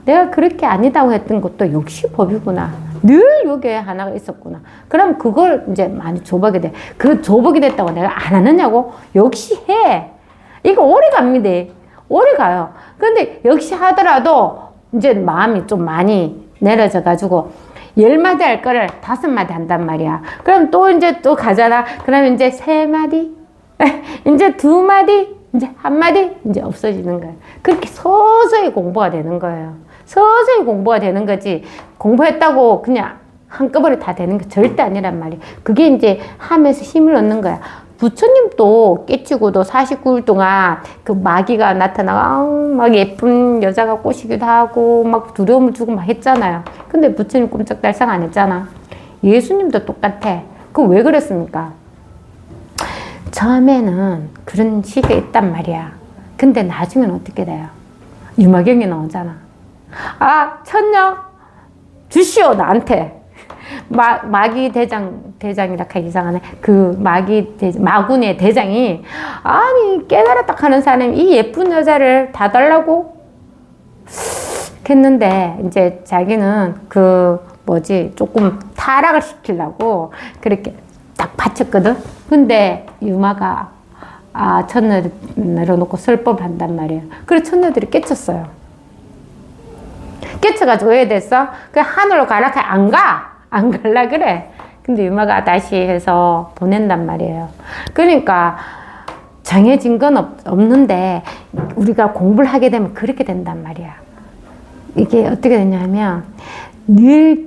A: 내가 그렇게 아니다고 했던 것도 역시 법이구나. 늘 여기에 하나가 있었구나. 그럼 그걸 이제 많이 조복이 돼. 그 조복이 됐다고 내가 안 하느냐고? 역시 해. 이거 오래 갑니다. 오래 가요. 근데 역시 하더라도 이제 마음이 좀 많이 내려져가지고 10마디 할 거를 5마디 한단 말이야. 그럼 또 이제 또 가잖아. 그러면 이제 3마디, 이제 2마디, 이제 1마디, 이제 없어지는 거예요. 그렇게 서서히 공부가 되는 거예요. 서서히 공부가 되는 거지. 공부했다고 그냥 한꺼번에 다 되는 게 절대 아니란 말이에요. 그게 이제 하면서 힘을 얻는 거야. 부처님도 깨치고도 49일 동안 그 마귀가 나타나가 막 예쁜 여자가 꼬시기도 하고 막 두려움을 주고 막 했잖아요. 근데 부처님 꼼짝달싹 안 했잖아. 예수님도 똑같아. 그 왜 그랬습니까? 처음에는 그런 시기가 있단 말이야. 근데 나중에는 어떻게 돼요? 유마경이 나오잖아. 천녀 주시오 나한테. 마귀 대장이라 하기 이상하네. 그 마군의 대장이, 아니, 깨달았다 하는 사람이 이 예쁜 여자를 다 달라고? 했는데, 이제 자기는 조금 타락을 시키려고 그렇게 딱 바쳤거든? 근데 유마가, 천녀를 내려놓고 설법을 한단 말이에요. 그래서 천녀들이 깨쳤어요. 깨쳐가지고 왜 됐어? 그냥 하늘로 가라. 안 갈라 그래. 근데 유마가 다시 해서 보낸단 말이에요. 그러니까 정해진 건 없는데 우리가 공부를 하게 되면 그렇게 된단 말이야. 이게 어떻게 되냐면 늘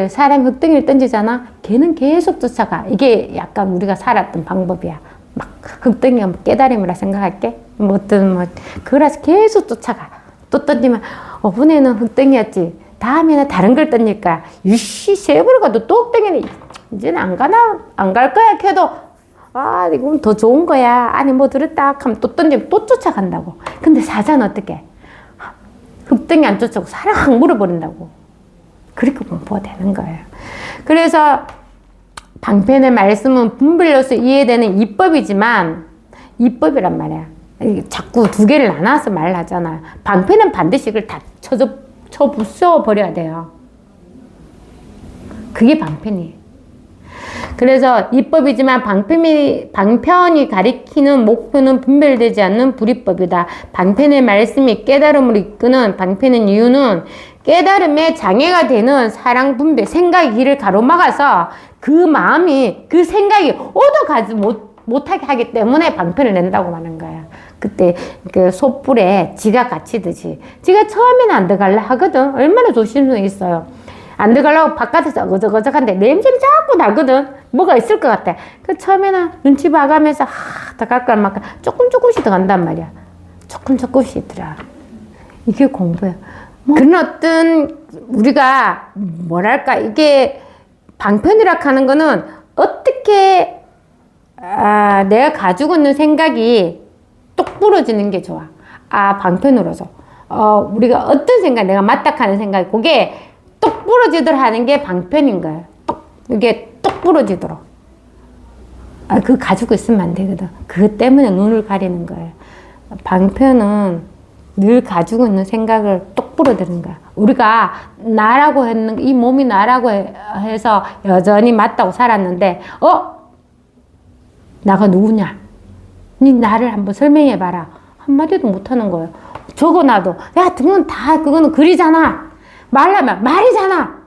A: 사람이 흙덩이를 던지잖아. 걔는 계속 쫓아가. 이게 약간 우리가 살았던 방법이야. 막 흙덩이가 깨달음이라 생각할게. 그래서 계속 쫓아가. 또 던지면 이번에는 흙덩이였지. 다음에는 다른 걸 던질 거야. 유씨, 세 번을 가도 또 흙덩이는 이제는 안 갈 거야. 걔도, 이건 더 좋은 거야. 아니, 들었다 하면 또 던지면 또 쫓아간다고. 근데 사자는 어떻게? 흙덩이 안 쫓아오고 사람 확 물어버린다고. 그렇게 공부가 되는 거예요. 그래서 방편의 말씀은 분별로서 이해되는 이법이지만, 이법이란 말이야. 자꾸 두 개를 나눠서 말을 하잖아. 방편은 반드시 그걸 다 부숴버려야 돼요. 그게 방편이에요. 그래서 이법이지만 방편이 가리키는 목표는 분별되지 않는 불이법이다. 방편의 말씀이 깨달음으로 이끄는 방편의 이유는 깨달음에 장애가 되는 사랑 분별, 생각의 길을 가로막아서 그 생각이 얻어가지 못하게 하기 때문에 방편을 낸다고 하는 거야. 그때 그 솥불에 지가 갇히듯이. 지가 처음에는 안 들어갈라 하거든. 얼마나 조심성이 있어요. 안 들어가려고 바깥에서 어적어적한데 냄새를 자꾸 나거든. 뭐가 있을 것 같아. 그 처음에는 눈치 봐가면서 들어갈 걸만큼 조금씩 들어간단 말이야. 조금씩 들어. 이게 공부야. 그런 어떤 우리가 이게 방편이라 하는 거는 어떻게 내가 가지고 있는 생각이 똑 부러지는 게 좋아. 방편으로서. 우리가 어떤 생각, 내가 맞다 하는 생각, 그게 똑 부러지도록 하는 게 방편인 거예요. 이게 똑 부러지도록. 그거 가지고 있으면 안 되거든. 그것 때문에 눈을 가리는 거예요. 방편은 늘 가지고 있는 생각을 똑 부러뜨리는 거야. 우리가 나라고 했는, 이 몸이 나라고 해서 여전히 맞다고 살았는데, 나가 누구냐? 니 나를 한번 설명해봐라. 한마디도 못하는 거예요. 적어놔도, 그거는 글이잖아. 말하면 말이잖아.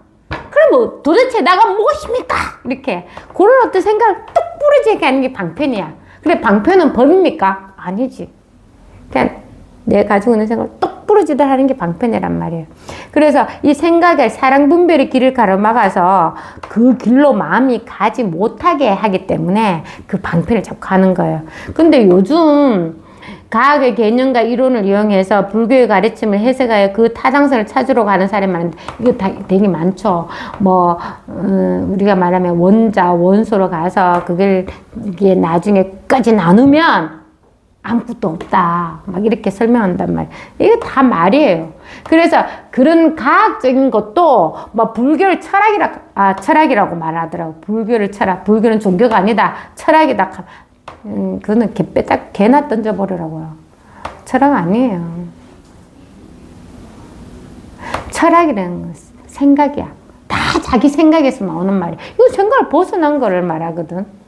A: 그럼 도대체 나가 무엇입니까? 이렇게. 그런 어떤 생각을 뚝 부러지게 하는 게 방편이야. 그래, 방편은 법입니까? 아니지. 그냥 내가 가지고 있는 생각을 똑 부러지도록 하는 게 방편이란 말이에요. 그래서 이 생각을 사랑 분별의 길을 가로막아서 그 길로 마음이 가지 못하게 하기 때문에 그 방편을 자꾸 가는 거예요. 근데 요즘 과학의 개념과 이론을 이용해서 불교의 가르침을 해석하여 그 타당성을 찾으러 가는 사람이 많은데, 이거 되게 많죠. 우리가 말하면 원자, 원소로 가서 이게 나중에까지 나누면 아무것도 없다. 막 이렇게 설명한단 말이에요. 이게 다 말이에요. 그래서 그런 과학적인 것도 뭐 불교를 철학이라고 말하더라고. 불교를 철학. 불교는 종교가 아니다. 철학이다. 그거는 개나 던져버리라고요. 철학 아니에요. 철학이라는 건 생각이야. 다 자기 생각에서 나오는 말이야. 이거 생각을 벗어난 거를 말하거든.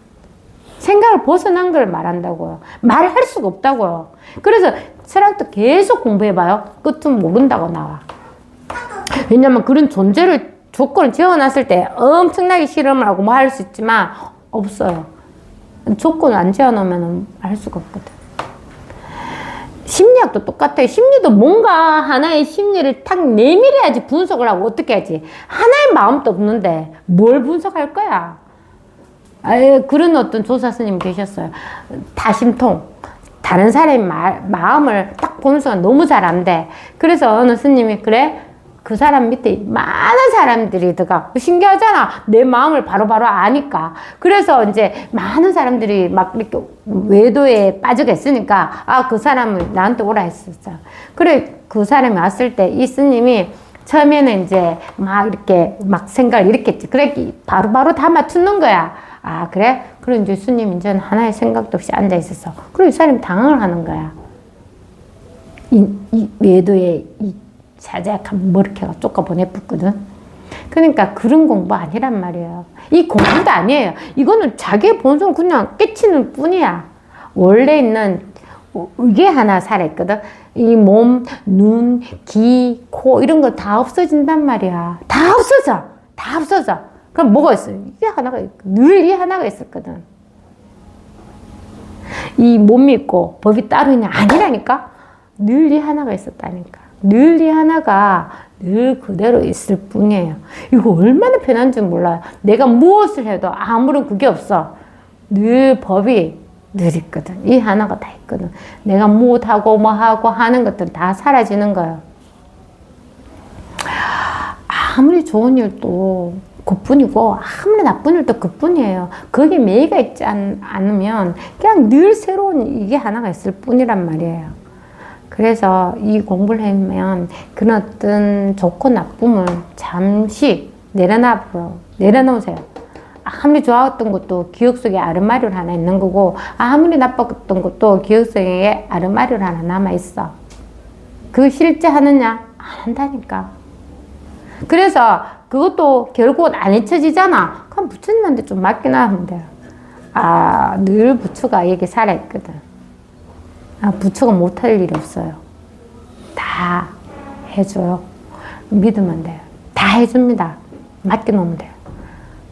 A: 생각을 벗어난 걸 말한다고요. 말할 수가 없다고요. 그래서 철학도 계속 공부해봐요. 끝은 모른다고 나와. 왜냐면 그런 존재를 조건을 지어놨을 때 엄청나게 실험을 하고 뭐 할 수 있지만 없어요. 조건을 안 지어놓으면 알 수가 없거든. 심리학도 똑같아요. 심리도 뭔가 하나의 심리를 탁 내밀어야지 분석을 하고 어떻게 하지. 하나의 마음도 없는데 뭘 분석할 거야. 그런 어떤 조사 스님 계셨어요. 다심통. 다른 사람의 마음을 딱 보는 순간 너무 잘 안 돼. 그래서 어느 스님이 그래? 그 사람 밑에 많은 사람들이 들어가. 신기하잖아. 내 마음을 바로바로 아니까. 그래서 이제 많은 사람들이 막 이렇게 외도에 빠져가 있으니까 그 사람을 나한테 오라 했었어. 그래, 그 사람이 왔을 때 이 스님이 처음에는 이제 막 이렇게 막 생각을 이렇게 했지. 그래, 바로바로 다 맞추는 거야. 그래? 그럼 이제 스님 이제는 하나의 생각도 없이 앉아 있었어. 그럼 이 사람이 당황을 하는 거야. 이 외도에 이 자작한 머리카가 쪼까 보내붙거든. 그러니까 그런 공부 아니란 말이에요. 이 공부도 아니에요. 이거는 자기의 본성을 그냥 깨치는 뿐이야. 원래 있는 이게 하나 살아있거든. 이 몸, 눈, 귀, 코 이런 거 다 없어진단 말이야. 다 없어져. 다 없어져. 그럼 뭐가 있어요? 이게 하나가 늘 이 하나가 있었거든. 이 몸이 있고 법이 따로 있냐? 아니라니까. 늘 이 하나가 있었다니까. 늘 이 하나가 늘 그대로 있을 뿐이에요. 이거 얼마나 편한 줄 몰라요. 내가 무엇을 해도 아무런 그게 없어. 늘 법이 늘 있거든. 이 하나가 다 있거든. 내가 무엇하고 뭐하고 하는 것들 다 사라지는 거예요. 아무리 좋은 일도 그뿐이고 아무리 나쁜 일도 그뿐이에요. 거기에 매의가 있지 않으면 그냥 늘 새로운 이게 하나가 있을 뿐이란 말이에요. 그래서 이 공부를 하면 그런 어떤 좋고 나쁨을 잠시 내려놓으세요. 아무리 좋았던 것도 기억 속에 아르마리로 하나 있는 거고 아무리 나빴던 것도 기억 속에 아르마리로 하나 남아있어. 그거 실제 하느냐? 안 한다니까. 그래서 그것도 결국은 안 잊혀지잖아. 그럼 부처님한테 좀 맡기나 하면 돼요. 늘 부처가 여기 살아있거든. 부처가 못할 일이 없어요. 다 해줘요. 믿으면 돼요. 다 해줍니다. 맡겨놓으면 돼요.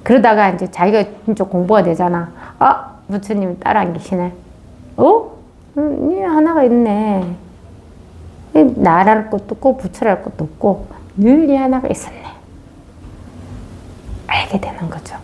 A: 그러다가 이제 자기가 진짜 공부가 되잖아. 부처님이 따라 안 계시네. 하나가 있네. 나랄 것도 없고 부처랄 것도 없고 늘 이 하나가 있었네. 알게 되는 거죠.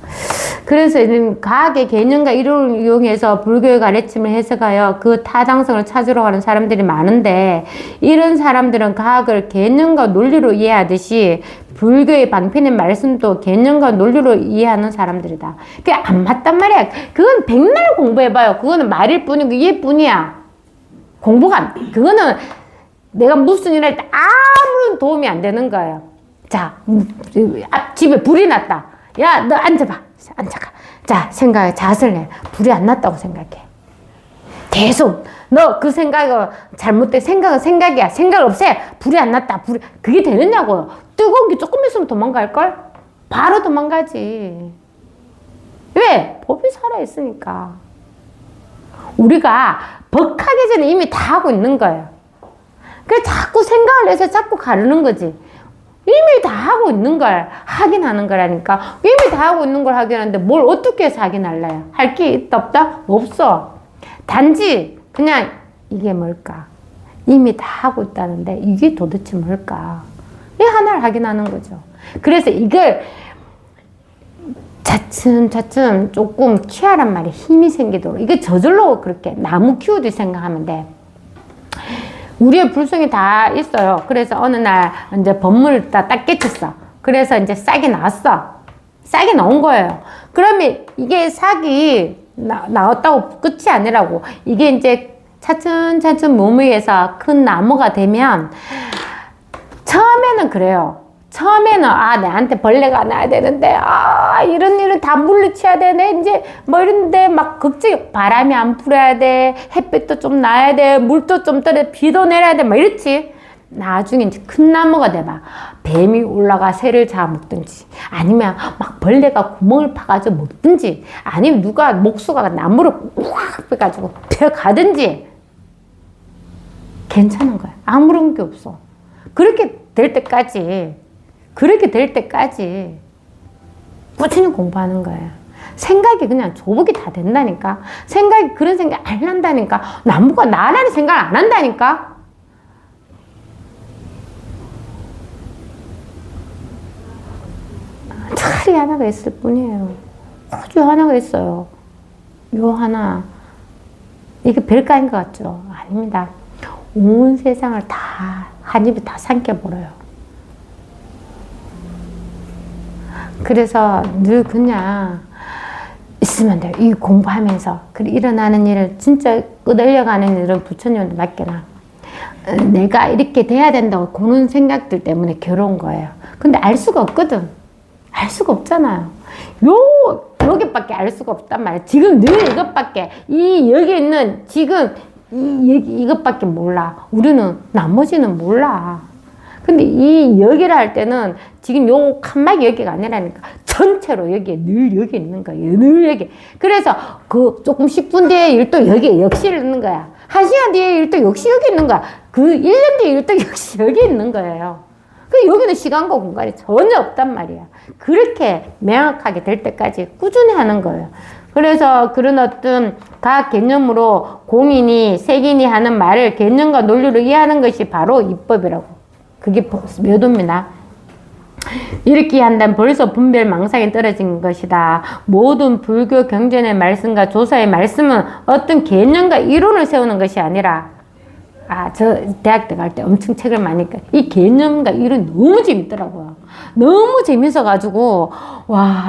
A: 그래서 과학의 개념과 이론을 이용해서 불교의 가르침을 해석하여 그 타당성을 찾으러 가는 사람들이 많은데 이런 사람들은 과학을 개념과 논리로 이해하듯이 불교의 방편의 말씀도 개념과 논리로 이해하는 사람들이다. 그게 안 맞단 말이야. 그건 백날 공부해봐요. 그거는 말일 뿐이고 이해뿐이야. 그거는 내가 무슨 일 할 때 아무런 도움이 안 되는 거예요. 자, 집에 불이 났다. 야, 너 앉아봐. 앉아가. 자, 생각해. 자세를 내. 불이 안 났다고 생각해. 계속 너 그 생각이 잘못된 생각은 생각이야. 생각 없애. 불이 안 났다. 그게 되느냐고요. 뜨거운 게 조금 있으면 도망갈걸? 바로 도망가지. 왜? 법이 살아있으니까. 우리가 법하기 전에 이미 다 하고 있는 거예요. 그래서 자꾸 생각을 내서 자꾸 가르는 거지. 이미 다 하고 있는 걸 확인하는 거라니까. 이미 다 하고 있는 걸 확인하는데 뭘 어떻게 해서 확인할래요? 할 게 있다 없다? 없어. 단지 그냥 이게 뭘까? 이미 다 하고 있다는데 이게 도대체 뭘까? 이 하나를 확인하는 거죠. 그래서 이걸 차츰차츰 조금 키워란 말에 힘이 생기도록. 이게 저절로 그렇게 나무 키우듯이 생각하면 돼. 우리의 불성이 다 있어요. 그래서 어느 날 이제 법문을 딱 깨쳤어. 그래서 이제 싹이 나왔어. 싹이 나온 거예요. 그러면 이게 싹이 나왔다고 끝이 아니라고. 이게 이제 차츰차츰 몸위에서 큰 나무가 되면 처음에는 그래요. 처음에는 내한테 벌레가 나야 되는데 이런 일은 다 물리쳐야 되네 이제 뭐 이런데 막 걱정. 바람이 안 불어야 돼, 햇빛도 좀 나야 돼, 물도 좀 떨어, 비도 내려야 돼 막 이렇지. 나중에 이제 큰 나무가 돼봐. 뱀이 올라가 새를 잡아먹든지, 아니면 막 벌레가 구멍을 파가지고 먹든지, 아니면 누가 목수가 나무를 확 빼가지고 펴가든지 괜찮은 거야. 아무런 게 없어. 그렇게 될 때까지 꾸준히 공부하는 거예요. 생각이 그냥 조복이 다 된다니까. 생각이 그런 생각 안 난다니까. 나무가 나라는 생각을 안 한다니까. 차라리 하나가 있을 뿐이에요. 아주 하나가 있어요. 요 하나. 이게 별거 아닌 것 같죠? 아닙니다. 온 세상을 다 한 입에 다 삼켜버려요. 그래서 늘 그냥 있으면 돼요. 이 공부하면서. 그리고 일어나는 일을 진짜 끄덕여가는 일은 부처님한테 맡겨놔. 내가 이렇게 돼야 된다고 그런 생각들 때문에 괴로운 거예요. 근데 알 수가 없거든. 알 수가 없잖아요. 여기밖에 알 수가 없단 말이야. 지금 늘 이것밖에, 여기 있는 지금 이것밖에 몰라. 우리는 나머지는 몰라. 근데 여기를 할 때는 지금 요 칸막이 여기가 아니라니까. 전체로 여기에 늘 여기 있는 거예요. 늘 여기. 그래서 조금 10분 뒤에 일도 여기에 역시 있는 거야. 1시간 뒤에 일도 역시 여기 있는 거야. 1년 뒤에 일도 역시 여기 있는 거예요. 여기는 시간과 공간이 전혀 없단 말이야. 그렇게 명확하게 될 때까지 꾸준히 하는 거예요. 그래서 그런 어떤 각 개념으로 공인이, 색인이 하는 말을 개념과 논리로 이해하는 것이 바로 입법이라고. 그게 묘도입니다. 이렇게 한다면 벌써 분별 망상이 떨어진 것이다. 모든 불교 경전의 말씀과 조사의 말씀은 어떤 개념과 이론을 세우는 것이 아니라, 저 대학 때 갈 때 엄청 책을 많이 읽고 이 개념과 이론이 너무 재밌더라고요. 너무 재밌어가지고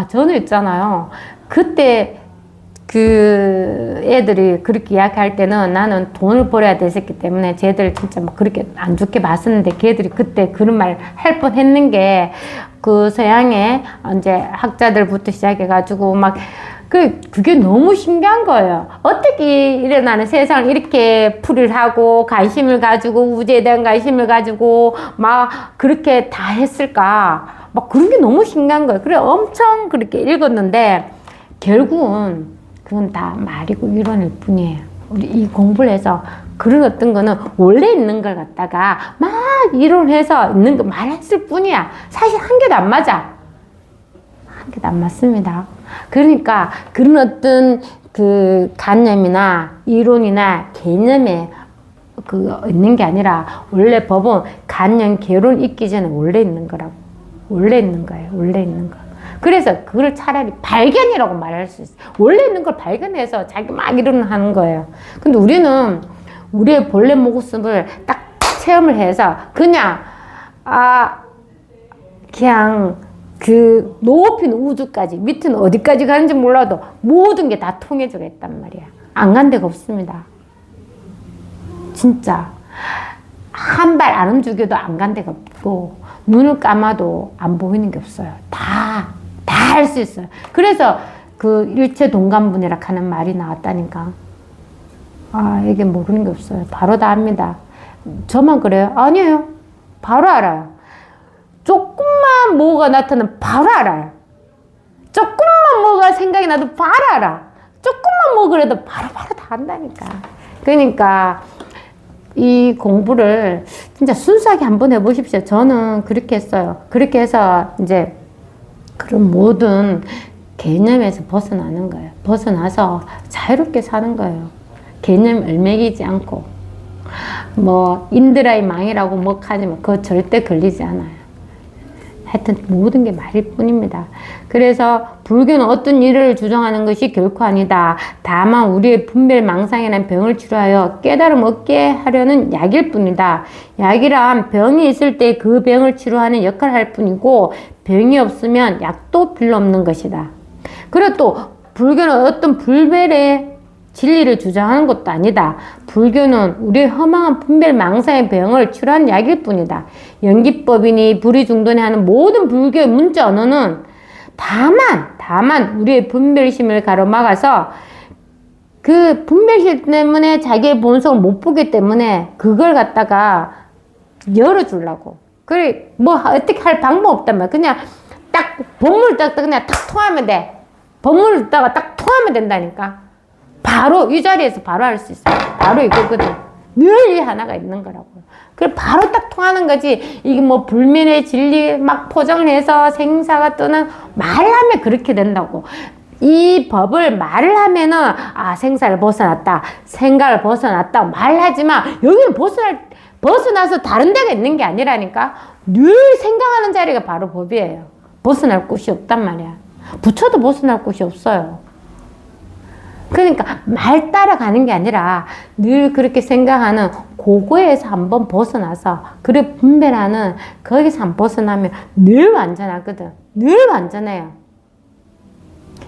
A: 저는 있잖아요. 그때 그 애들이 그렇게 이야기할 때는 나는 돈을 벌어야 됐었기 때문에 쟤들 진짜 막 그렇게 안 좋게 봤었는데, 걔들이 그때 그런 말 할 뻔 했는 게, 그 서양의 이제 학자들부터 시작해가지고 막 그게 너무 신기한 거예요. 어떻게 일어나는 세상을 이렇게 풀이를 하고 관심을 가지고 우주에 대한 관심을 가지고 막 그렇게 다 했을까? 막 그런 게 너무 신기한 거예요. 그래 엄청 그렇게 읽었는데 결국은 그건 다 말이고 이론일 뿐이에요. 우리 이 공부를 해서 그런 어떤 거는 원래 있는 걸 갖다가 막 이론해서 있는 거 말했을 뿐이야. 사실 한 개도 안 맞아. 한 개도 안 맞습니다. 그러니까 그런 어떤 그 관념이나 이론이나 개념에 있는 게 아니라 원래 법은 관념, 개론 있기 전에 원래 있는 거라고. 원래 있는 거예요. 원래 있는 거. 그래서 그걸 차라리 발견이라고 말할 수 있어요. 원래 있는 걸 발견해서 자기 막 이론하는 거예요. 근데 우리는 우리의 본래 모습을 딱 체험을 해서 그냥 그 높이는 우주까지, 밑은 어디까지 가는지 몰라도 모든 게 다 통해져 있단 말이야. 안 간 데가 없습니다. 진짜. 한 발 안 움직여도 안 간 데가 없고, 눈을 감아도 안 보이는 게 없어요. 다 할 수 있어요. 그래서 그 일체 동감분이라 하는 말이 나왔다니까. 이게 모르는 게 없어요. 바로 다 압니다. 저만 그래요? 아니에요. 바로 알아요. 조금만 뭐가 나타나면 바로 알아요. 조금만 뭐가 생각이 나도 바로 알아. 조금만 뭐 그래도 바로 다 안다니까. 그러니까 이 공부를 진짜 순수하게 한번 해보십시오. 저는 그렇게 했어요. 그렇게 해서 이제 그런 모든 개념에서 벗어나는 거예요. 벗어나서 자유롭게 사는 거예요. 개념 얼매기지 않고. 뭐 인드라의 망이라고 뭐 하지만 그거 절대 걸리지 않아요. 하여튼 모든 게 말일 뿐입니다. 그래서 불교는 어떤 일을 주장하는 것이 결코 아니다. 다만 우리의 분별 망상이라는 병을 치료하여 깨달음 얻게 하려는 약일 뿐이다. 약이란 병이 있을 때 그 병을 치료하는 역할을 할 뿐이고, 병이 없으면 약도 필요 없는 것이다. 그리고 또 불교는 어떤 불별의 진리를 주장하는 것도 아니다. 불교는 우리의 허망한 분별 망상의 병을 치료하는 약일 뿐이다. 연기법이니 불의중돈이 하는 모든 불교의 문자 언어는 다만 우리의 분별심을 가로막아서 그 분별심 때문에 자기의 본성을 못 보기 때문에 그걸 갖다가 열어주려고. 그래, 뭐 어떻게 할 방법 없단 말이야. 그냥 딱 법문을 딱 그냥 탁 통하면 돼. 법문을 따가 딱 통하면 된다니까. 바로 이 자리에서 바로 할 수 있어요. 바로 이거거든. 늘 이 하나가 있는 거라고. 그래 바로 딱 통하는 거지. 이게 뭐 불면의 진리 막 포장을 해서 생사가 떠난 말을 하면 그렇게 된다고. 이 법을 말을 하면은 아 생사를 벗어났다, 생각을 벗어났다 말하지만 여기는 벗어나서 다른 데가 있는 게 아니라니까. 늘 생각하는 자리가 바로 법이에요. 벗어날 곳이 없단 말이야. 부처도 벗어날 곳이 없어요. 그러니까 말 따라가는 게 아니라 늘 그렇게 생각하는 그거에서 한번 벗어나서 그래 분별하는 거기서 한번 벗어나면 늘 완전하거든. 늘 완전해요.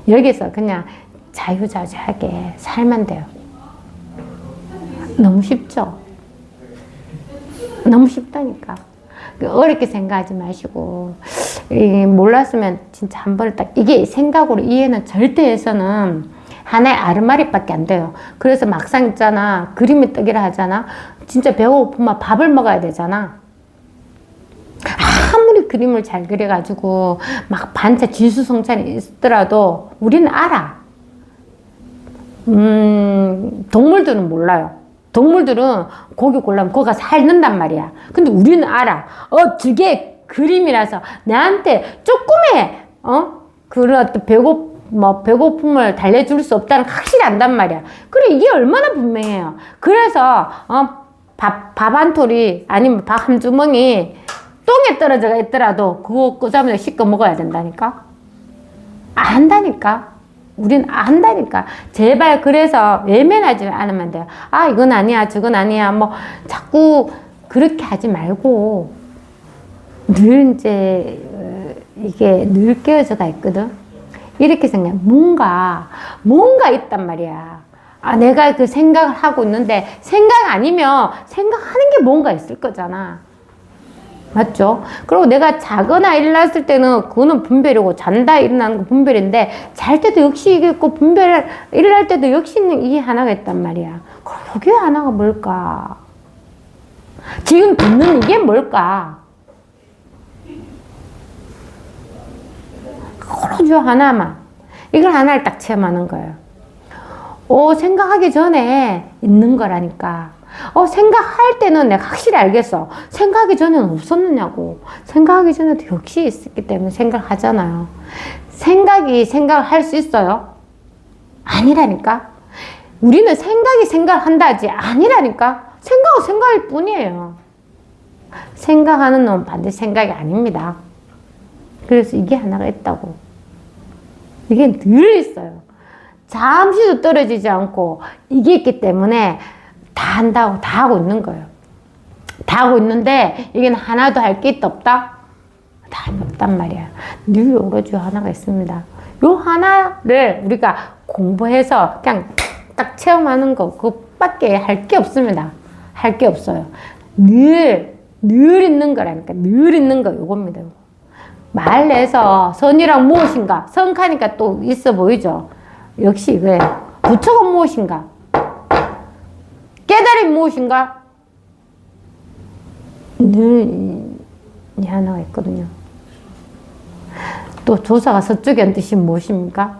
A: 여기서 그냥 자유자재하게 살면 돼요. 너무 쉽죠? 너무 쉽다니까. 어렵게 생각하지 마시고 몰랐으면 진짜 한 번에 딱 이게 생각으로 이해는 절대 해서는 하나의 아르마리밖에 안 돼요. 그래서 막상 있잖아. 그림이 뜨기라 하잖아. 진짜 배고프면 밥을 먹어야 되잖아. 아무리 그림을 잘 그려가지고 막 반차 진수성찬이 있더라도 우리는 알아. 동물들은 몰라요. 동물들은 고기 골라면 고기가 살는단 말이야. 근데 우리는 알아. 저게 그림이라서 내한테 조금의 그런 어떤 배고픔을 달래줄 수 없다는 확실히 안단 말이야. 그래 이게 얼마나 분명해요. 그래서 밥 한 톨이 아니면 밥 한 주머니 똥에 떨어져 있더라도 그거 끄자마자 씻고 먹어야 된다니까. 안다니까. 우린 안다니까. 제발 그래서 외면하지 않으면 돼요. 아 이건 아니야 저건 아니야 뭐 자꾸 그렇게 하지 말고 늘 이제 이게 늘 깨어져가 있거든. 이렇게 생각해. 뭔가 있단 말이야. 아 내가 그 생각을 하고 있는데 생각 아니면 생각하는 게 뭔가 있을 거잖아. 맞죠? 그리고 내가 자거나 일어났을 때는 그거는 분별이고 잔다 일어나는 거 분별인데 잘 때도 역시 이게 있고 일어날 때도 역시 이게 하나가 있단 말이야. 그럼 그게 하나가 뭘까? 지금 듣는 이게 뭘까? 그러죠 하나만. 이걸 하나를 딱 체험하는 거예요. 생각하기 전에 있는 거라니까. 생각할 때는 내가 확실히 알겠어. 생각하기 전에는 없었느냐고. 생각하기 전에도 역시 있었기 때문에 생각하잖아요. 생각을 할 수 있어요? 아니라니까. 우리는 생각을 한다 하지 아니라니까. 생각은 생각일 뿐이에요. 생각하는 놈은 반드시 생각이 아닙니다. 그래서 이게 하나가 있다고. 이게 늘 있어요. 잠시도 떨어지지 않고 이게 있기 때문에 다 한다고 다 하고 있는 거예요. 다 하고 있는데 이게 하나도 할 게 없다? 다 없단 말이야. 늘 오로지 하나가 있습니다. 요 하나를 우리가 공부해서 그냥 딱 체험하는 거 그것밖에 할 게 없습니다. 할 게 없어요. 늘 있는 거라니까. 늘 있는 거 요겁니다. 말 내서 선이란 무엇인가? 선하니까 또 있어 보이죠? 역시 이거예요. 부처가 무엇인가? 깨달음이 무엇인가? 늘 이 하나가 있거든요. 또 조사가 서쪽에 한 뜻이 무엇입니까?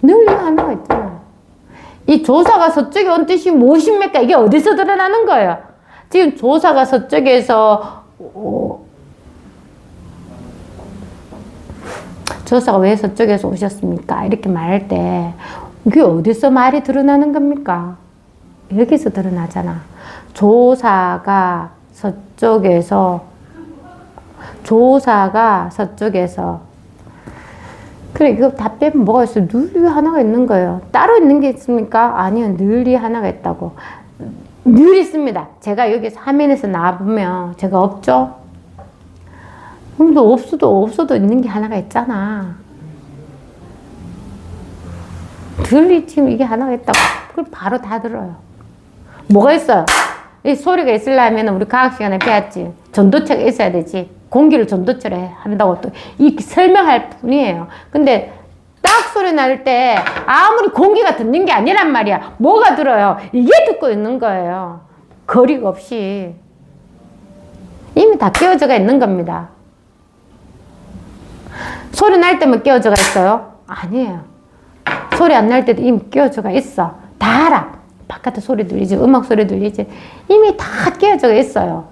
A: 늘 이 하나가 있잖아요. 이 조사가 서쪽에 온 뜻이 무엇입니까? 이게 어디서 드러나는 거예요? 지금 조사가 서쪽에서 조사가 왜 서쪽에서 오셨습니까? 이렇게 말할 때 이게 어디서 말이 드러나는 겁니까? 여기서 드러나잖아. 조사가 서쪽에서 그래 이거 다 빼면 뭐가 있어요? 늘 하나가 있는 거예요. 따로 있는 게 있습니까? 아니요. 늘 하나가 있다고. 늘 있습니다. 제가 여기서 화면에서 나와보면 제가 없죠? 근데 없어도 있는 게 하나가 있잖아. 지금 이게 하나가 있다고. 그걸 바로 다 들어요. 뭐가 있어요? 이 소리가 있으려면 우리 과학 시간에 배웠지. 전도체가 있어야 되지. 공기를 전도체로 한다고 또 이 설명할 뿐이에요. 근데 딱 소리 날 때 아무리 공기가 듣는 게 아니란 말이야. 뭐가 들어요? 이게 듣고 있는 거예요. 거리가 없이. 이미 다 깨어져가 있는 겁니다. 소리 날 때만 깨어져가 있어요? 아니에요. 소리 안 날 때도 이미 깨어져가 있어. 다 알아. 바깥에 소리 들리지, 음악 소리 들리지. 이미 다 깨어져가 있어요.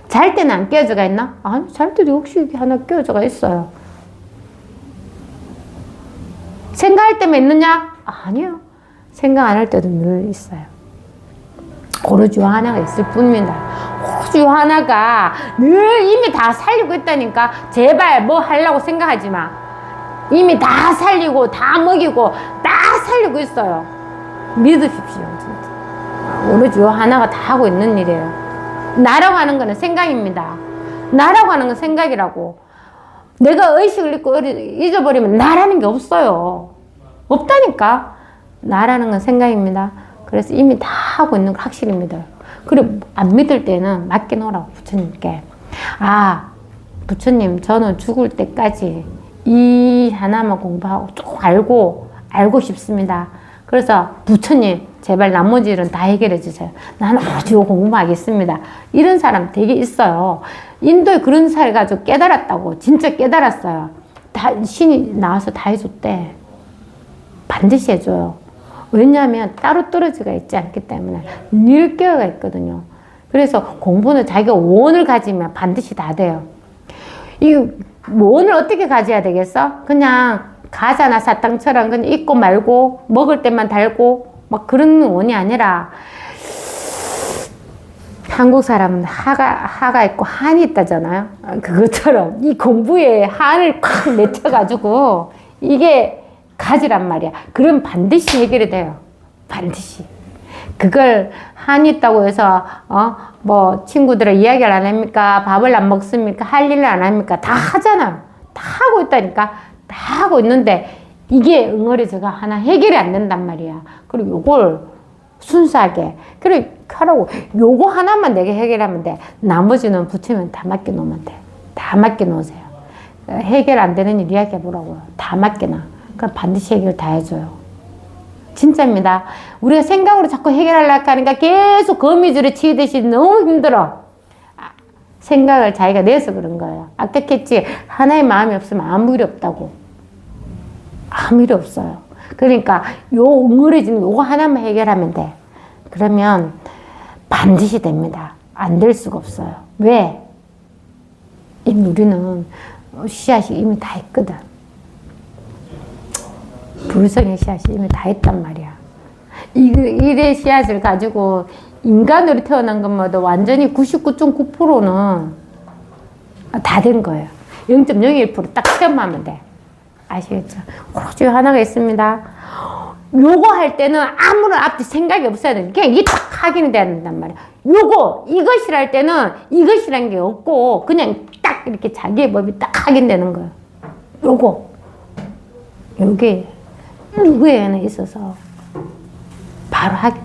A: 잘 때는 안 깨어져가 있나? 아니, 잘 때도 역시 이게 하나 깨어져가 있어요. 생각할 때만 있느냐? 아니요. 생각 안 할 때도 늘 있어요. 오로지 하나가 있을 뿐입니다. 오로지 하나가 늘 이미 다 살리고 있다니까. 제발 뭐 하려고 생각하지 마. 이미 다 살리고 다 먹이고 다 살리고 있어요. 믿으십시오. 진짜. 오로지 하나가 다 하고 있는 일이에요. 나라고 하는 거는 생각입니다. 나라고 하는 건 생각이라고. 내가 의식을 잃고 잊어버리면 나라는 게 없어요. 없다니까. 나라는 건 생각입니다. 그래서 이미 다 하고 있는 걸 확실히 믿어요. 그리고 안 믿을 때는 맡겨놓으라고, 부처님께. 아, 부처님, 저는 죽을 때까지 이 하나만 공부하고 쭉 알고 싶습니다. 그래서 부처님, 제발 나머지 일은 다 해결해 주세요. 나는 오로지 공부만 하겠습니다. 이런 사람 되게 있어요. 인도에 그런 사례 가지고 깨달았다고. 진짜 깨달았어요. 다 신이 나와서 다 해줬대. 반드시 해줘요. 왜냐하면 따로 떨어져가 있지 않기 때문에 늘 깨어가 있거든요. 그래서 공부는 자기가 원을 가지면 반드시 다 돼요. 이 원을 어떻게 가져야 되겠어? 그냥 가자나 사탕처럼 그냥 있고 말고 먹을 때만 달고 막 그런 원이 아니라, 한국 사람은 하가 있고 한이 있다잖아요. 그것처럼 이 공부에 한을 콱 맺혀가지고 이게 가지란 말이야. 그럼 반드시 해결이 돼요. 반드시. 그걸 한이 있다고 해서 뭐 친구들을 이야기를 안 합니까? 밥을 안 먹습니까? 할 일을 안 합니까? 다 하잖아요. 다 하고 있다니까. 다 하고 있는데 이게 응어리져가 하나 해결이 안 된단 말이야. 그리고 요걸 순수하게 그래 하라고. 요거 하나만 내게 해결하면 돼. 나머지는 부처님은 다 맡겨놓으면 돼. 다 맡겨놓으세요. 해결 안 되는 일 이야기해보라고요. 다 맡겨놔. 그럼 반드시 해결 다 해줘요. 진짜입니다. 우리가 생각으로 자꾸 해결하려고 하니까 계속 거미줄에 치이듯이 너무 힘들어. 생각을 자기가 내서 그런 거예요. 아까 했지. 하나의 마음이 없으면 아무 일이 없다고. 아무 일이 없어요. 그러니까 요 응어리지는 요거 하나만 해결하면 돼. 그러면 반드시 됩니다. 안 될 수가 없어요. 왜? 이미 우리는 씨앗이 이미 다 있거든. 불성의 씨앗이 이미 다 있단 말이야. 일의 씨앗을 가지고 인간으로 태어난 것마다 완전히 99.9%는 다 된 거예요. 0.01% 딱 체험하면 돼. 아시겠죠? 오로지 하나가 있습니다. 요거 할 때는 아무런 앞뒤 생각이 없어야 돼. 그냥 이게 딱 확인이 돼야 된단 말이야. 이것이라 할 때는 이것이란 게 없고, 그냥 딱 이렇게 자기의 법이 딱 확인되는 거예요. 요게 누구에게나 있어서 바로 확인.